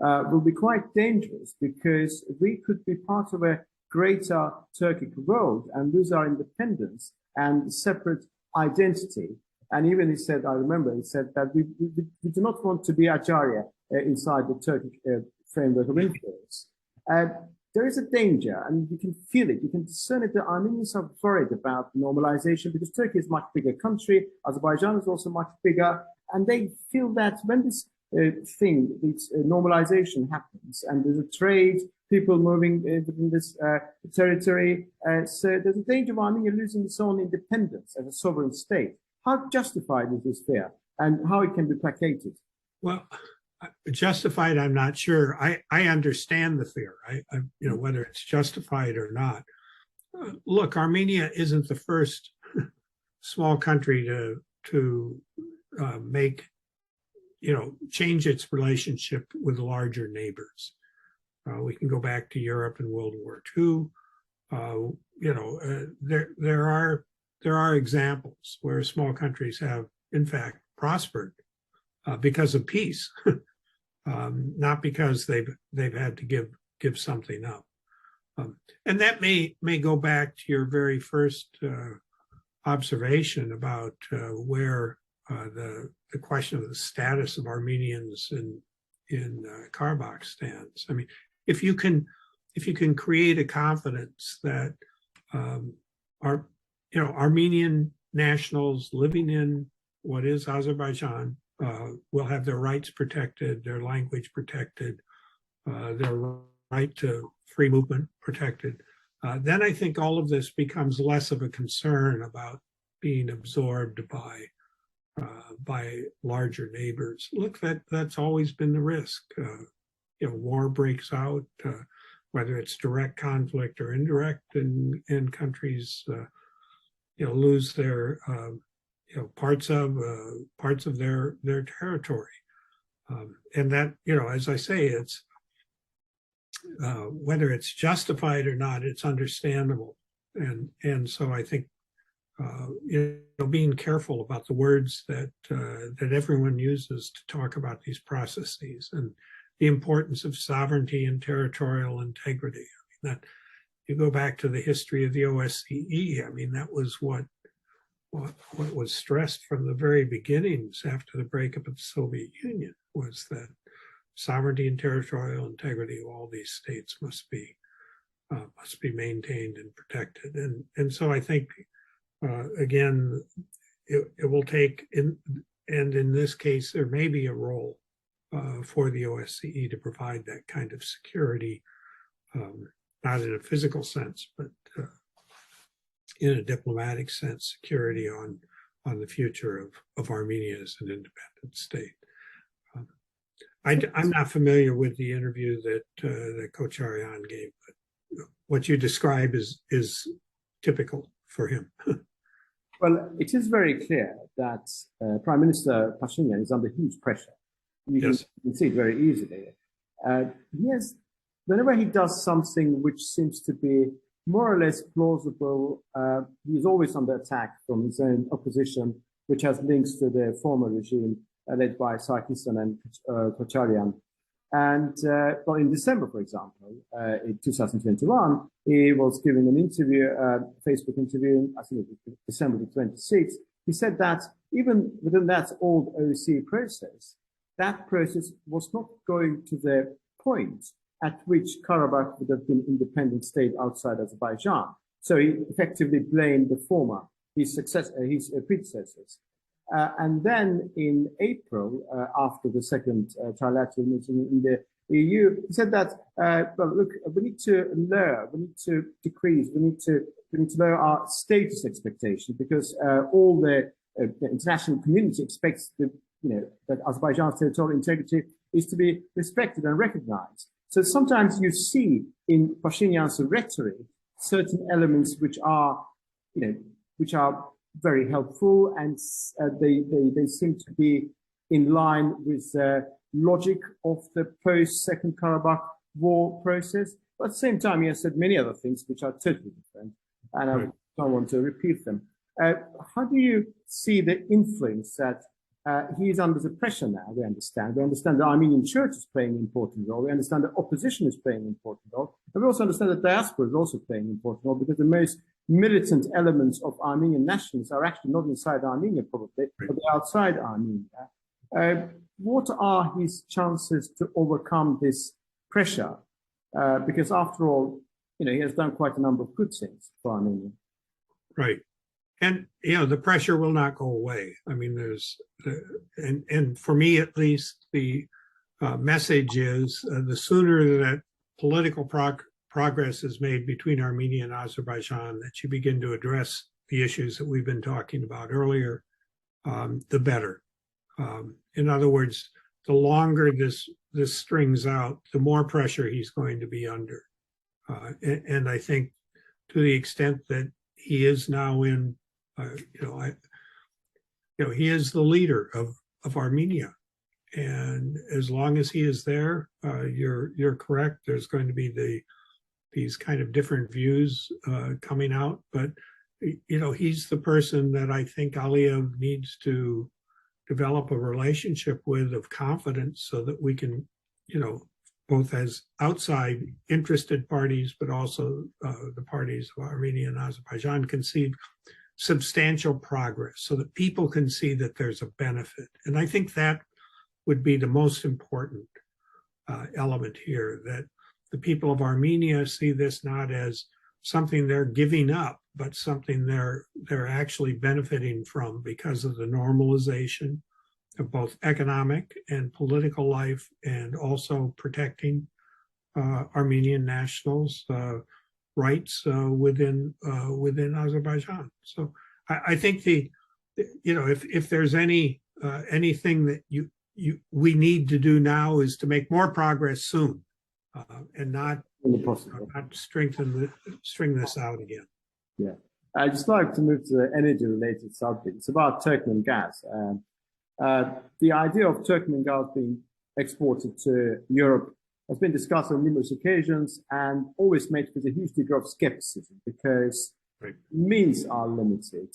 S1: will be quite dangerous because we could be part of a greater Turkic world and lose our independence and separate identity. And even he said, I remember, he said that we do not want to be Ajaria inside the Turkic framework of influence. There is a danger, and you can feel it, you can discern it. The Armenians are worried about normalization because Turkey is a much bigger country, Azerbaijan is also much bigger, and they feel that when this this normalization happens and there's a trade, people moving within this territory, so there's a danger of Armenia losing its own independence as a sovereign state. How justified is this fear, and how it can be placated?
S2: Well, justified, I'm not sure. I understand the fear. Whether it's justified or not. Look, Armenia isn't the first small country to make, change its relationship with larger neighbors. We can go back to Europe in World War II. There are examples where small countries have, in fact, prospered because of peace, not because they've had to give something up. And that may go back to your very first observation about where the question of the status of Armenians in Karabakh stands. I mean, if you can create a confidence that Armenian nationals living in what is Azerbaijan will have their rights protected, their language protected, their right to free movement protected, then I think all of this becomes less of a concern about being absorbed by larger neighbors. Look, that's always been the risk. War breaks out, whether it's direct conflict or indirect, and countries lose their parts of their territory, and that as I say, it's whether it's justified or not, it's understandable, and so I think being careful about the words that everyone uses to talk about these processes and the importance of sovereignty and territorial integrity. I mean, that you go back to the history of the OSCE. I mean, that was what was stressed from the very beginnings after the breakup of the Soviet Union, was that sovereignty and territorial integrity of all these states must be maintained and protected. And so I think again, it will take in this case there may be a role for the OSCE to provide that kind of security, not in a physical sense, but in a diplomatic sense, security on the future of Armenia as an independent state. I'm not familiar with the interview that Kocharyan gave, but what you describe is typical for him.
S1: Well, it is very clear that Prime Minister Pashinyan is under huge pressure. You can see it very easily. Whenever he does something which seems to be more or less plausible, he's always under attack from his own opposition, which has links to the former regime led by Sarkisyan and Kocharyan. And in December, for example, in 2021, he was giving an interview, Facebook interview, I think it was December the 26th. He said that even within that old OSCE process, that process was not going to the point at which Karabakh would have been an independent state outside Azerbaijan. So he effectively blamed the former, his predecessors. And then in April, after the second trilateral meeting in the EU, he said that, look, we need to lower, we need to decrease, we need to lower our status expectation because all the international community expects that Azerbaijan's territorial integrity is to be respected and recognized. So sometimes you see in Pashinyan's rhetoric certain elements which are, which are very helpful, and they seem to be in line with the logic of the post-Second Karabakh war process. But at the same time, he has said many other things which are totally different, and I don't want to repeat them. How do you see the influence that he is under the pressure now? We understand the Armenian church is playing an important role. We understand the opposition is playing an important role. And we also understand that diaspora is also playing an important role, because the most militant elements of Armenian nationalists are actually not inside Armenia, probably, but they're outside Armenia. What are his chances to overcome this pressure? Because after all, he has done quite a number of good things for Armenia.
S2: Right. And, the pressure will not go away. I mean, and for me, at least, the message is the sooner that political progress is made between Armenia and Azerbaijan, that you begin to address the issues that we've been talking about earlier, the better. In other words, the longer this strings out, the more pressure he's going to be under. And I think to the extent that he is now in, he is the leader of Armenia, and as long as he is there, you're correct. There's going to be these kind of different views coming out, but he's the person that I think Aliyev needs to develop a relationship with of confidence, so that we can, both as outside interested parties, but also the parties of Armenia and Azerbaijan, can see substantial progress, so that people can see that there's a benefit. And I think that would be the most important element here, that the people of Armenia see this not as something they're giving up, but something they're actually benefiting from because of the normalization of both economic and political life, and also protecting Armenian nationals' rights within Azerbaijan. So I think if there's anything that we need to do now is to make more progress soon, and not string this out again.
S1: Yeah, I'd just like to move to the energy-related subject. It's about Turkmen gas. The idea of Turkmen gas being exported to Europe has been discussed on numerous occasions, and always met with a huge degree of skepticism, because means are limited.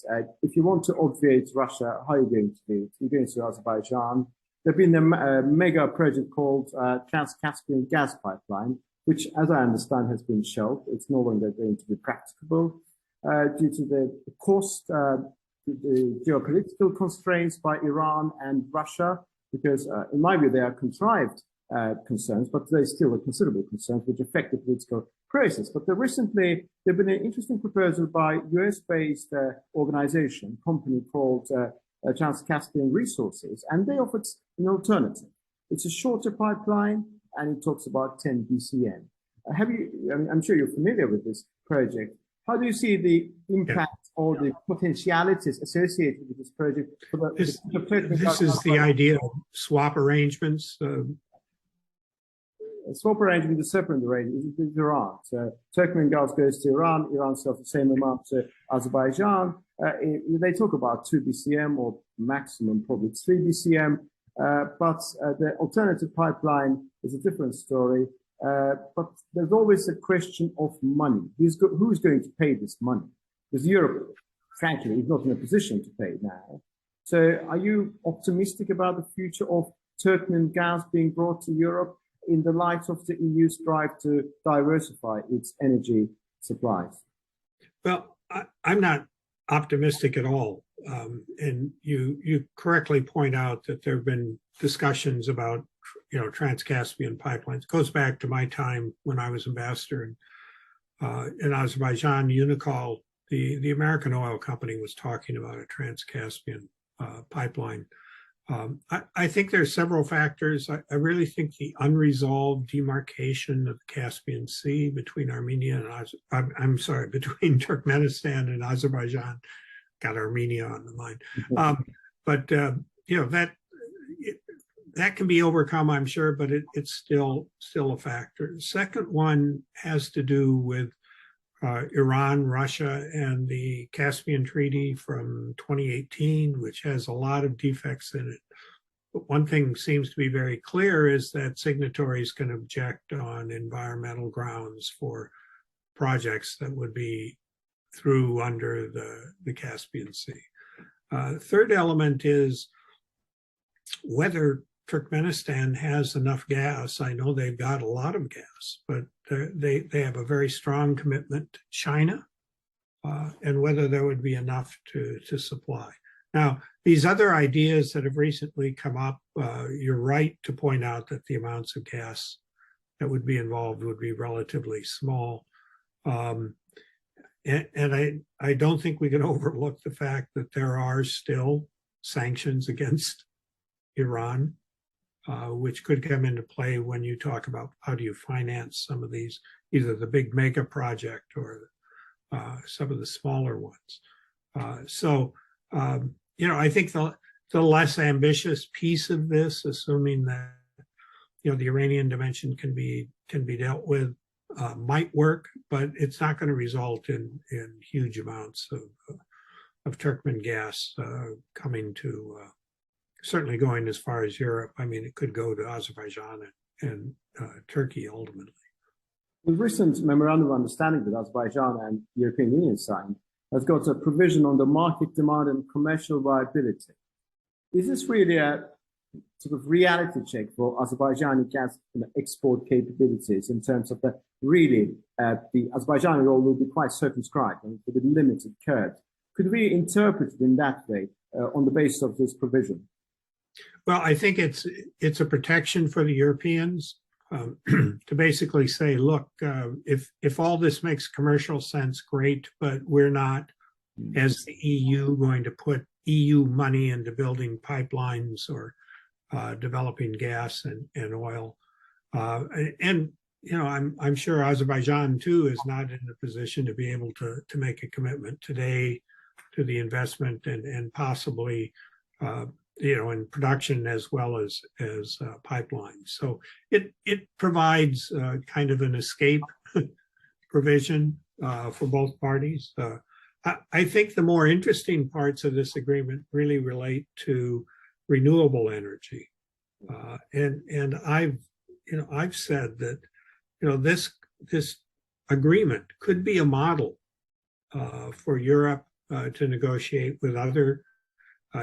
S1: If you want to obviate Russia, how are you going to do it? You're going to Azerbaijan. There's been a mega project called Trans-Caspian gas pipeline, which, as I understand, has been shelved. It's no longer going to be practicable due to the cost, the geopolitical constraints by Iran and Russia, because in my view, they are contrived concerns, but they're still a considerable concerns which affect the political process. But recently, there's been an interesting proposal by US-based organization, company called Trans-Caspian Resources, and they offered an alternative. It's a shorter pipeline, and it talks about 10 BCM. I'm sure you're familiar with this project. How do you see the impact or the potentialities associated with this project?
S2: This is the idea of swap arrangements.
S1: Swap arrangement is separate arrangement with Iran. So Turkmen gas goes to Iran. Iran sells the same amount to Azerbaijan. They talk about 2 BCM or maximum probably 3 BCM. But the alternative pipeline is a different story. But there's always a question of money. Who's going to pay this money? Because Europe, frankly, is not in a position to pay now. So are you optimistic about the future of Turkmen gas being brought to Europe in the light of the EU's drive to diversify its energy supplies?
S2: Well, I'm not optimistic at all. And you correctly point out that there have been discussions about Trans-Caspian pipelines. It goes back to my time when I was ambassador in Azerbaijan. Unicol, the American oil company, was talking about a Trans-Caspian pipeline. I think there's several factors. I really think the unresolved demarcation of the Caspian Sea between Armenia and between Turkmenistan and Azerbaijan, got Armenia on the mind. But that can be overcome, I'm sure, but it's still a factor. The second one has to do with Iran, Russia, and the Caspian Treaty from 2018, which has a lot of defects in it. But one thing seems to be very clear is that signatories can object on environmental grounds for projects that would be through under the Caspian Sea. Third element is whether Turkmenistan has enough gas. I know they've got a lot of gas, but they have a very strong commitment to China, and whether there would be enough to supply. Now, these other ideas that have recently come up, you're right to point out that the amounts of gas that would be involved would be relatively small. And I don't think we can overlook the fact that there are still sanctions against Iran, which could come into play when you talk about how do you finance some of these, either the big mega project or some of the smaller ones. I think the less ambitious piece of this, assuming that the Iranian dimension can be dealt with, might work, but it's not going to result in huge amounts of Turkmen gas coming to, certainly going as far as Europe. I mean, it could go to Azerbaijan and Turkey ultimately.
S1: The recent memorandum of understanding that Azerbaijan and the European Union signed has got a provision on the market demand and commercial viability. Is this really a sort of reality check for Azerbaijani gas export capabilities in terms of the Azerbaijani role will be quite circumscribed and with a limited curve? Could we interpret it in that way on the basis of this provision?
S2: Well, I think it's a protection for the Europeans to basically say, look, if all this makes commercial sense, great, but we're not, as the EU, going to put EU money into building pipelines or developing gas and oil. I'm sure Azerbaijan too is not in a position to be able to make a commitment today to the investment and possibly in production as well as pipelines. So it provides kind of an escape provision for both parties. I think the more interesting parts of this agreement really relate to renewable energy, and I've said that this agreement could be a model for Europe to negotiate with other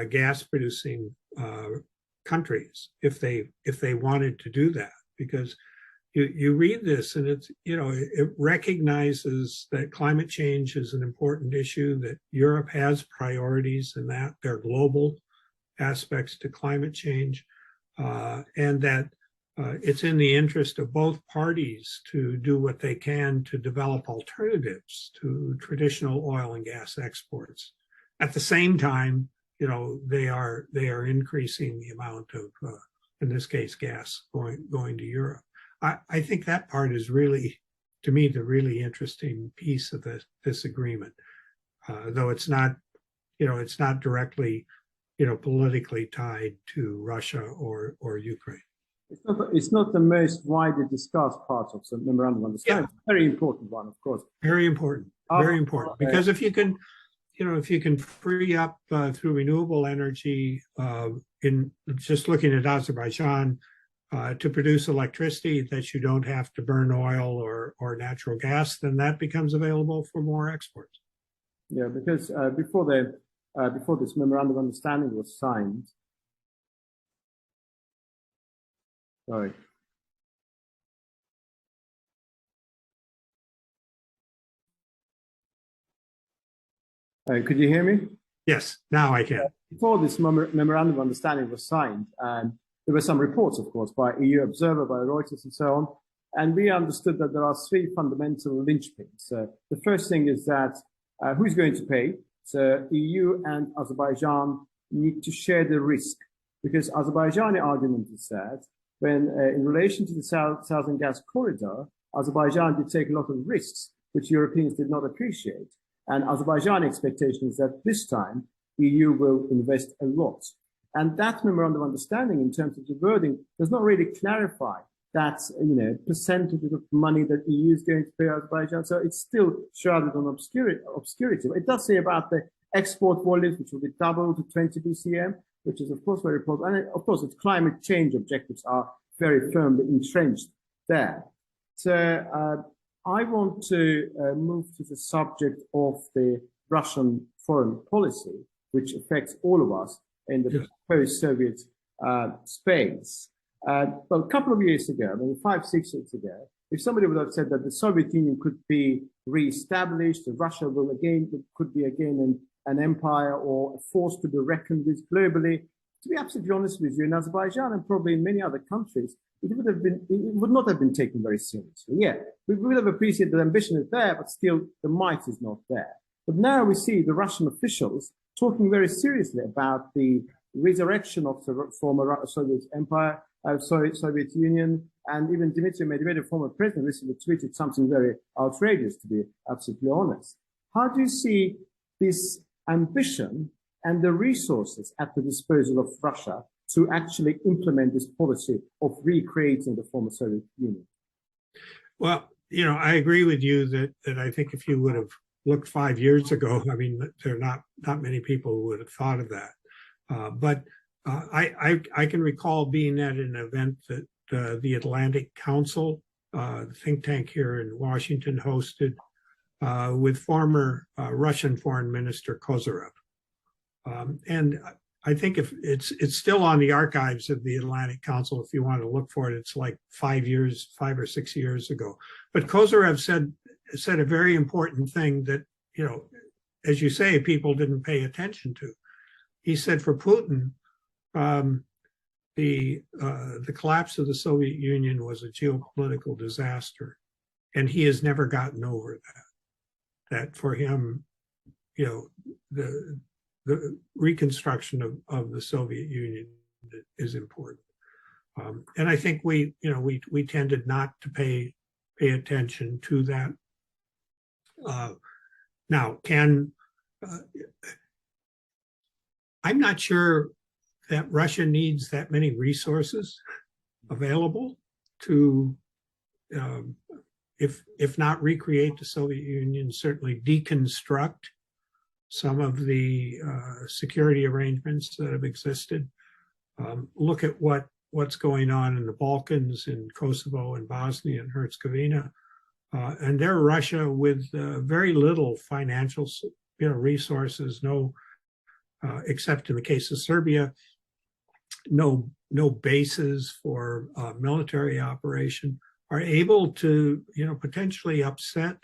S2: gas producing countries if they wanted to do that, because you read this and it recognizes that climate change is an important issue, that Europe has priorities and that they're global aspects to climate change, and that it's in the interest of both parties to do what they can to develop alternatives to traditional oil and gas exports. At the same time, they are increasing the amount of, in this case, gas going to Europe. I think that part is really, to me, the really interesting piece of this agreement, though it's not directly, politically tied to Russia or Ukraine.
S1: It's not the most widely discussed part of the memorandum of understanding. Yeah. Very important one, of course.
S2: Very important. Very important. Because if you can free up through renewable energy, in just looking at Azerbaijan, to produce electricity that you don't have to burn oil or natural gas, then that becomes available for more exports.
S1: Yeah, because before this memorandum of understanding was signed, sorry. Could you hear me?
S2: Yes, now I can.
S1: Before this memorandum of understanding was signed, there were some reports, of course, by EU Observer, by Reuters, and so on. And we understood that there are three fundamental linchpins. The first thing is that who's going to pay? So EU and Azerbaijan need to share the risk, because Azerbaijani argument is that when in relation to the Southern Gas Corridor, Azerbaijan did take a lot of risks, which Europeans did not appreciate. And Azerbaijani expectation is that this time EU will invest a lot. And that memorandum of understanding in terms of the wording does not really clarify that, percentage of money that EU is going to pay Azerbaijan. So it's still shrouded in obscurity. It does say about the export volumes, which will be doubled to 20 BCM, which is, of course, very important. And of course, its climate change objectives are very firmly entrenched there. So I want to move to the subject of the Russian foreign policy, which affects all of us in the post-Soviet space. Well, a couple of years ago, 5-6 years ago, if somebody would have said that the Soviet Union could be re-established, that Russia could be again an empire or a force to be reckoned with globally, to be absolutely honest with you, in Azerbaijan and probably in many other countries, it would not have been taken very seriously. Yeah, we would have appreciated the ambition is there, but still the might is not there. But now we see the Russian officials talking very seriously about the resurrection of the former Soviet Empire, Soviet Union, and even Dmitry Medvedev, former president, recently tweeted something very outrageous, to be absolutely honest. How do you see this ambition and the resources at the disposal of Russia to actually implement this policy of recreating the former Soviet Union?
S2: Well, I agree with you that I think if you would have looked 5 years ago, there are not many people who would have thought of that. But I can recall being at an event that the Atlantic Council, the think tank here in Washington, hosted with former Russian Foreign Minister Kauzlarich. And I think if it's still on the archives of the Atlantic Council, if you want to look for it, it's like 5 or 6 years ago. But Kauzlarich said a very important thing that, as you say, people didn't pay attention to. He said for Putin, the collapse of the Soviet Union was a geopolitical disaster, and he has never gotten over that. That for him, the reconstruction of the Soviet Union is important. And I think we tended not to pay attention to that. Now, I'm not sure that Russia needs that many resources available to, if not recreate the Soviet Union, certainly deconstruct some of the security arrangements that have existed. Look at what's going on in the Balkans, in Kosovo and Bosnia and Herzegovina. And they're Russia with very little financial resources, except in the case of Serbia, no bases for military operation, are able to potentially upset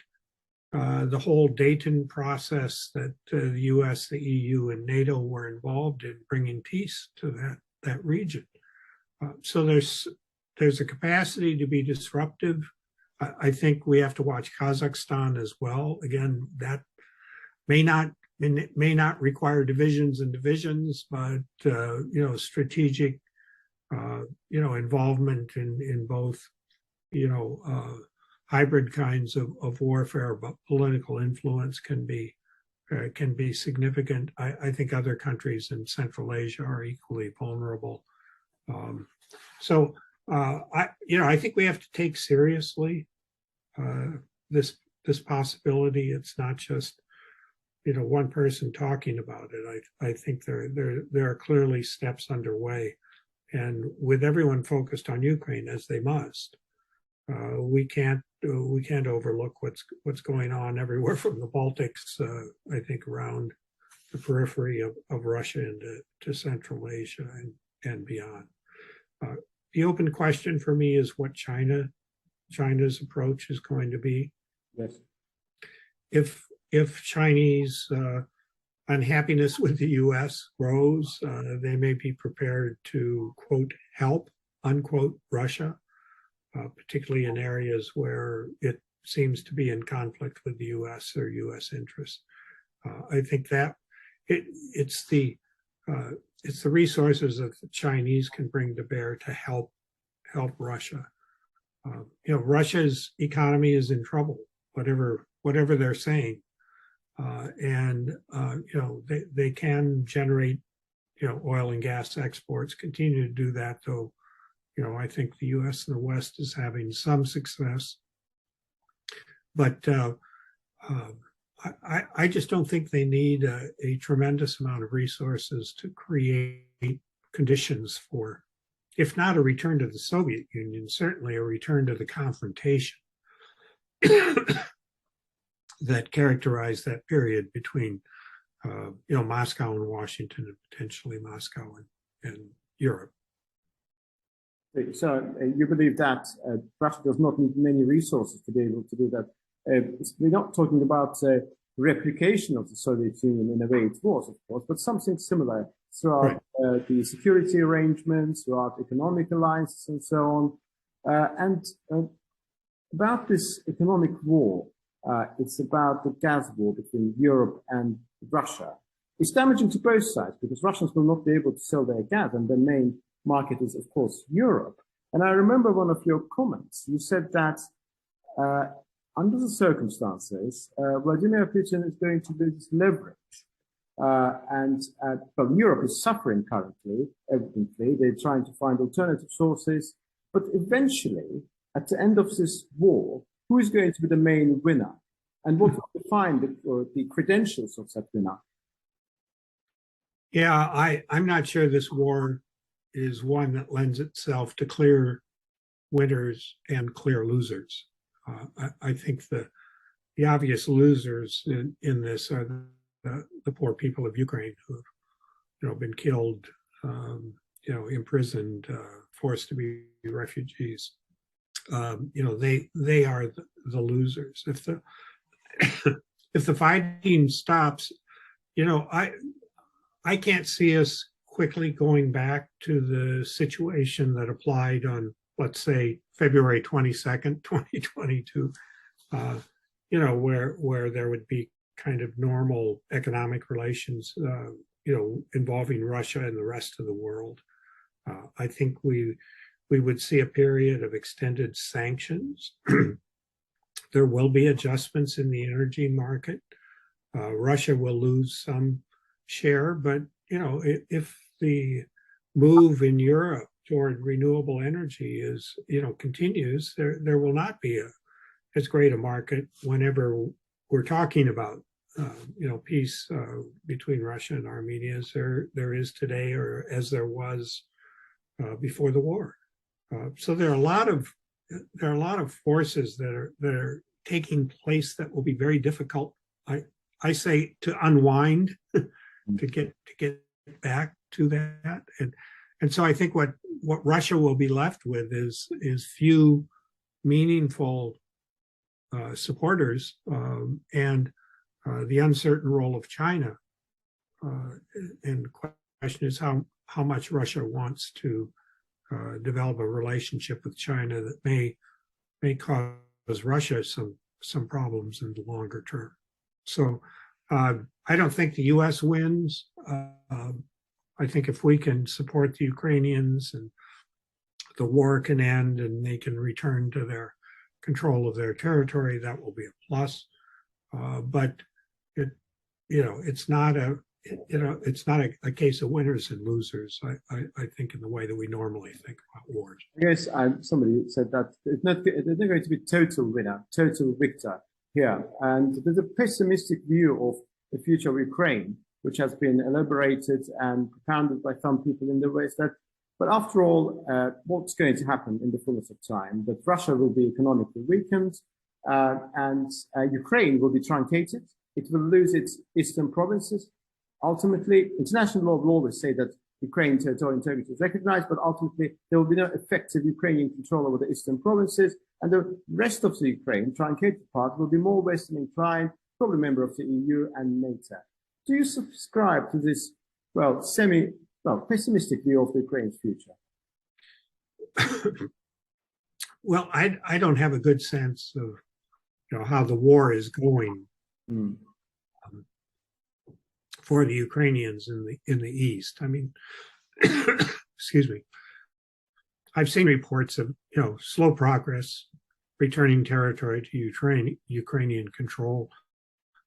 S2: the whole Dayton process that the US, the EU, and NATO were involved in bringing peace to that region. So there's a capacity to be disruptive. I think we have to watch Kazakhstan as well. Again, that may not require divisions and divisions, but strategic involvement in both hybrid kinds of warfare, but political influence can be significant. I think other countries in Central Asia are equally vulnerable. I think we have to take seriously this possibility. It's not just one person talking about it. I think there are clearly steps underway, and with everyone focused on Ukraine as they must, we can't overlook what's going on everywhere from the Baltics, I think, around the periphery of Russia and to Central Asia and beyond. The open question for me is what China's approach is going to be.
S1: Yes.
S2: If Chinese unhappiness with the U.S. grows, they may be prepared to, quote, help, unquote, Russia, particularly in areas where it seems to be in conflict with the U.S. or U.S. interests. I think that it's the resources that the Chinese can bring to bear to help Russia. Russia's economy is in trouble, whatever they're saying, and they can generate oil and gas exports, continue to do that, though. I think the U.S. and the West is having some success. But I just don't think they need a tremendous amount of resources to create conditions for, if not a return to the Soviet Union, certainly a return to the confrontation that characterized that period between, Moscow and Washington, and potentially Moscow and Europe.
S1: So you believe that Russia does not need many resources to be able to do that? We're not talking about replication of the Soviet Union in a way it was, of course, but something similar throughout the security arrangements, throughout economic alliances, and so on. About this economic war, it's about the gas war between Europe and Russia. It's damaging to both sides because Russians will not be able to sell their gas, and their main market is, of course, Europe. And I remember one of your comments. You said that under the circumstances, Vladimir Putin is going to lose leverage. Well, Europe is suffering currently, evidently. They're trying to find alternative sources. But eventually, at the end of this war, who is going to be the main winner? And what will define the credentials of that winner?
S2: Yeah, I'm not sure this war is one that lends itself to clear winners and clear losers. I think the obvious losers in this are the poor people of Ukraine who've been killed, imprisoned, forced to be refugees. They are the losers. If the fighting stops, I can't see us quickly going back to the situation that applied on, let's say, February 22nd, 2022, where there would be kind of normal economic relations, involving Russia and the rest of the world. I think we would see a period of extended sanctions. There will be adjustments in the energy market. Russia will lose some share, but if the move in Europe toward renewable energy continues, there will not be as great a market whenever we're talking about peace between Russia and Armenia as there is today, or as there was before the war. So there are a lot of forces that are taking place that will be very difficult. I say to unwind, to get back to that, and so I think what Russia will be left with is few meaningful supporters, and the uncertain role of China. And the question is how much Russia wants to develop a relationship with China that may cause Russia some problems in the longer term. So I don't think the U.S. wins. I think if we can support the Ukrainians and the war can end and they can return to their control of their territory, that will be a plus. But it's not a case of winners and losers. I think in the way that we normally think about wars.
S1: I guess somebody said that there's not going to be total winner, total victor here, and there's a pessimistic view of the future of Ukraine, which has been elaborated and propounded by some people in the West. But after all, what's going to happen in the fullness of time? That Russia will be economically weakened, and Ukraine will be truncated. It will lose its eastern provinces. Ultimately, international law will always say that Ukrainian territorial integrity is recognized, but ultimately there will be no effective Ukrainian control over the eastern provinces, and the rest of the Ukraine, truncated part, will be more Western inclined, probably member of the EU and NATO. Do you subscribe to this, pessimistic view of the Ukraine's future?
S2: Well, I don't have a good sense of how the war is going for the Ukrainians in the East. I mean, excuse me. I've seen reports of slow progress, returning territory to Ukrainian control.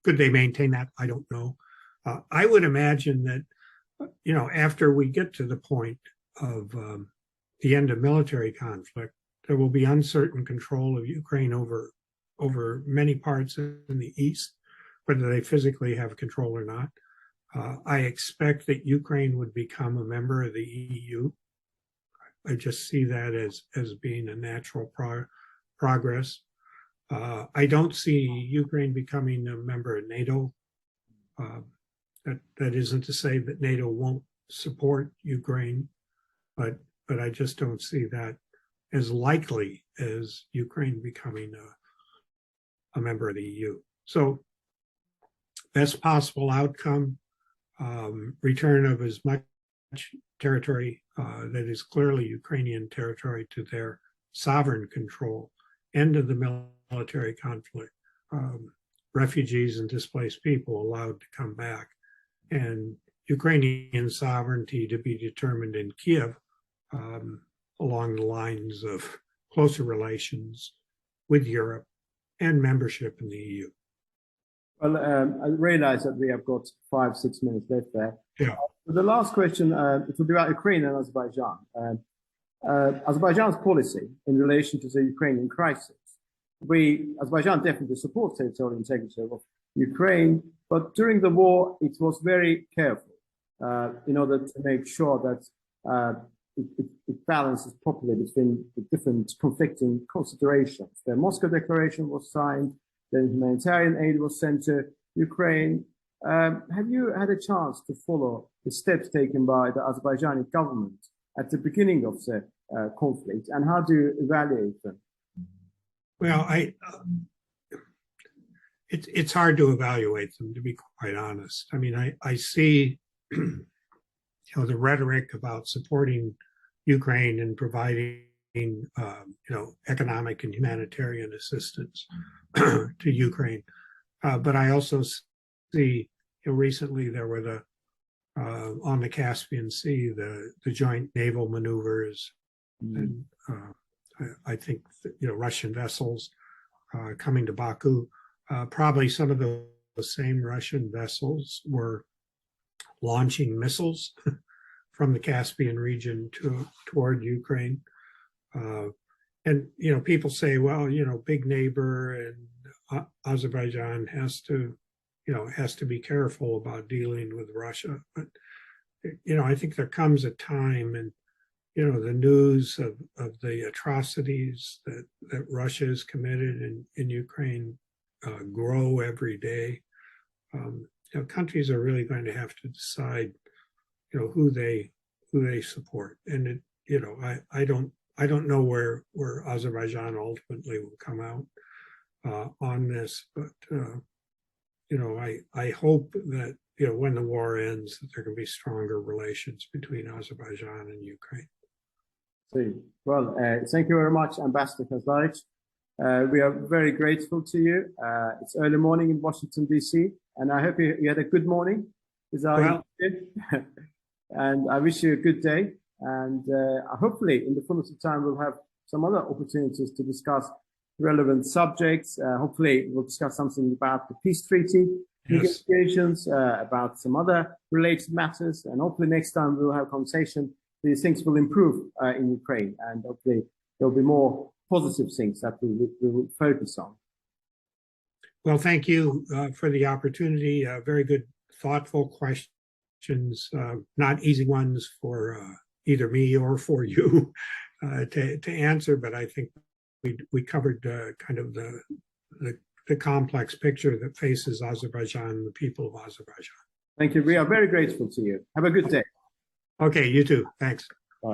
S2: Could they maintain that? I don't know. I would imagine that after we get to the point of the end of military conflict, there will be uncertain control of Ukraine over many parts in the east, whether they physically have control or not. I expect that Ukraine would become a member of the EU. I just see that as being a natural progress. I don't see Ukraine becoming a member of NATO. That isn't to say that NATO won't support Ukraine, but I just don't see that as likely as Ukraine becoming a member of the EU. So best possible outcome, return of as much territory that is clearly Ukrainian territory to their sovereign control, end of the military conflict, refugees and displaced people allowed to come back, and Ukrainian sovereignty to be determined in Kiev along the lines of closer relations with Europe and membership in the EU.
S1: Well, I realize that we have got 5-6 minutes left there.
S2: Yeah.
S1: The last question, it will be about Ukraine and Azerbaijan. Azerbaijan's policy in relation to the Ukrainian crisis. Azerbaijan definitely supports territorial integrity of Ukraine, but during the war, it was very careful in order to make sure that it balances properly between the different conflicting considerations. The Moscow Declaration was signed, then humanitarian aid was sent to Ukraine. Have you had a chance to follow the steps taken by the Azerbaijani government at the beginning of the conflict, and how do you evaluate them?
S2: Well, it's hard to evaluate them, to be quite honest. I mean, I see the rhetoric about supporting Ukraine and providing economic and humanitarian assistance to Ukraine, but I also see recently there were on the Caspian Sea the joint naval maneuvers, and I think Russian vessels coming to Baku. Probably some of the same Russian vessels were launching missiles from the Caspian region toward Ukraine. And people say, well, big neighbor, and Azerbaijan has to be careful about dealing with Russia. But I think there comes a time, and the news of the atrocities that Russia has committed in Ukraine grow every day. Countries are really going to have to decide, who they support, and I don't know where Azerbaijan ultimately will come out on this, but I hope that when the war ends, that there can be stronger relations between Azerbaijan and Ukraine.
S1: Well, thank you very much, Ambassador Kauzlarich. We are very grateful to you. It's early morning in Washington, D.C., and I hope you had a good morning. And I wish you a good day. And hopefully, in the fullness of time, we'll have some other opportunities to discuss relevant subjects. Hopefully, we'll discuss something about the peace treaty negotiations, about some other related matters. And hopefully, next time we'll have a conversation. These things will improve in Ukraine, and hopefully, there'll be more positive things that we will focus on.
S2: Well, thank you for the opportunity. Very good, thoughtful questions, not easy ones for either me or for you to answer, but I think we covered kind of the complex picture that faces Azerbaijan and the people of Azerbaijan.
S1: Thank you. We are very grateful to you. Have a good day.
S2: Okay, you too. Thanks.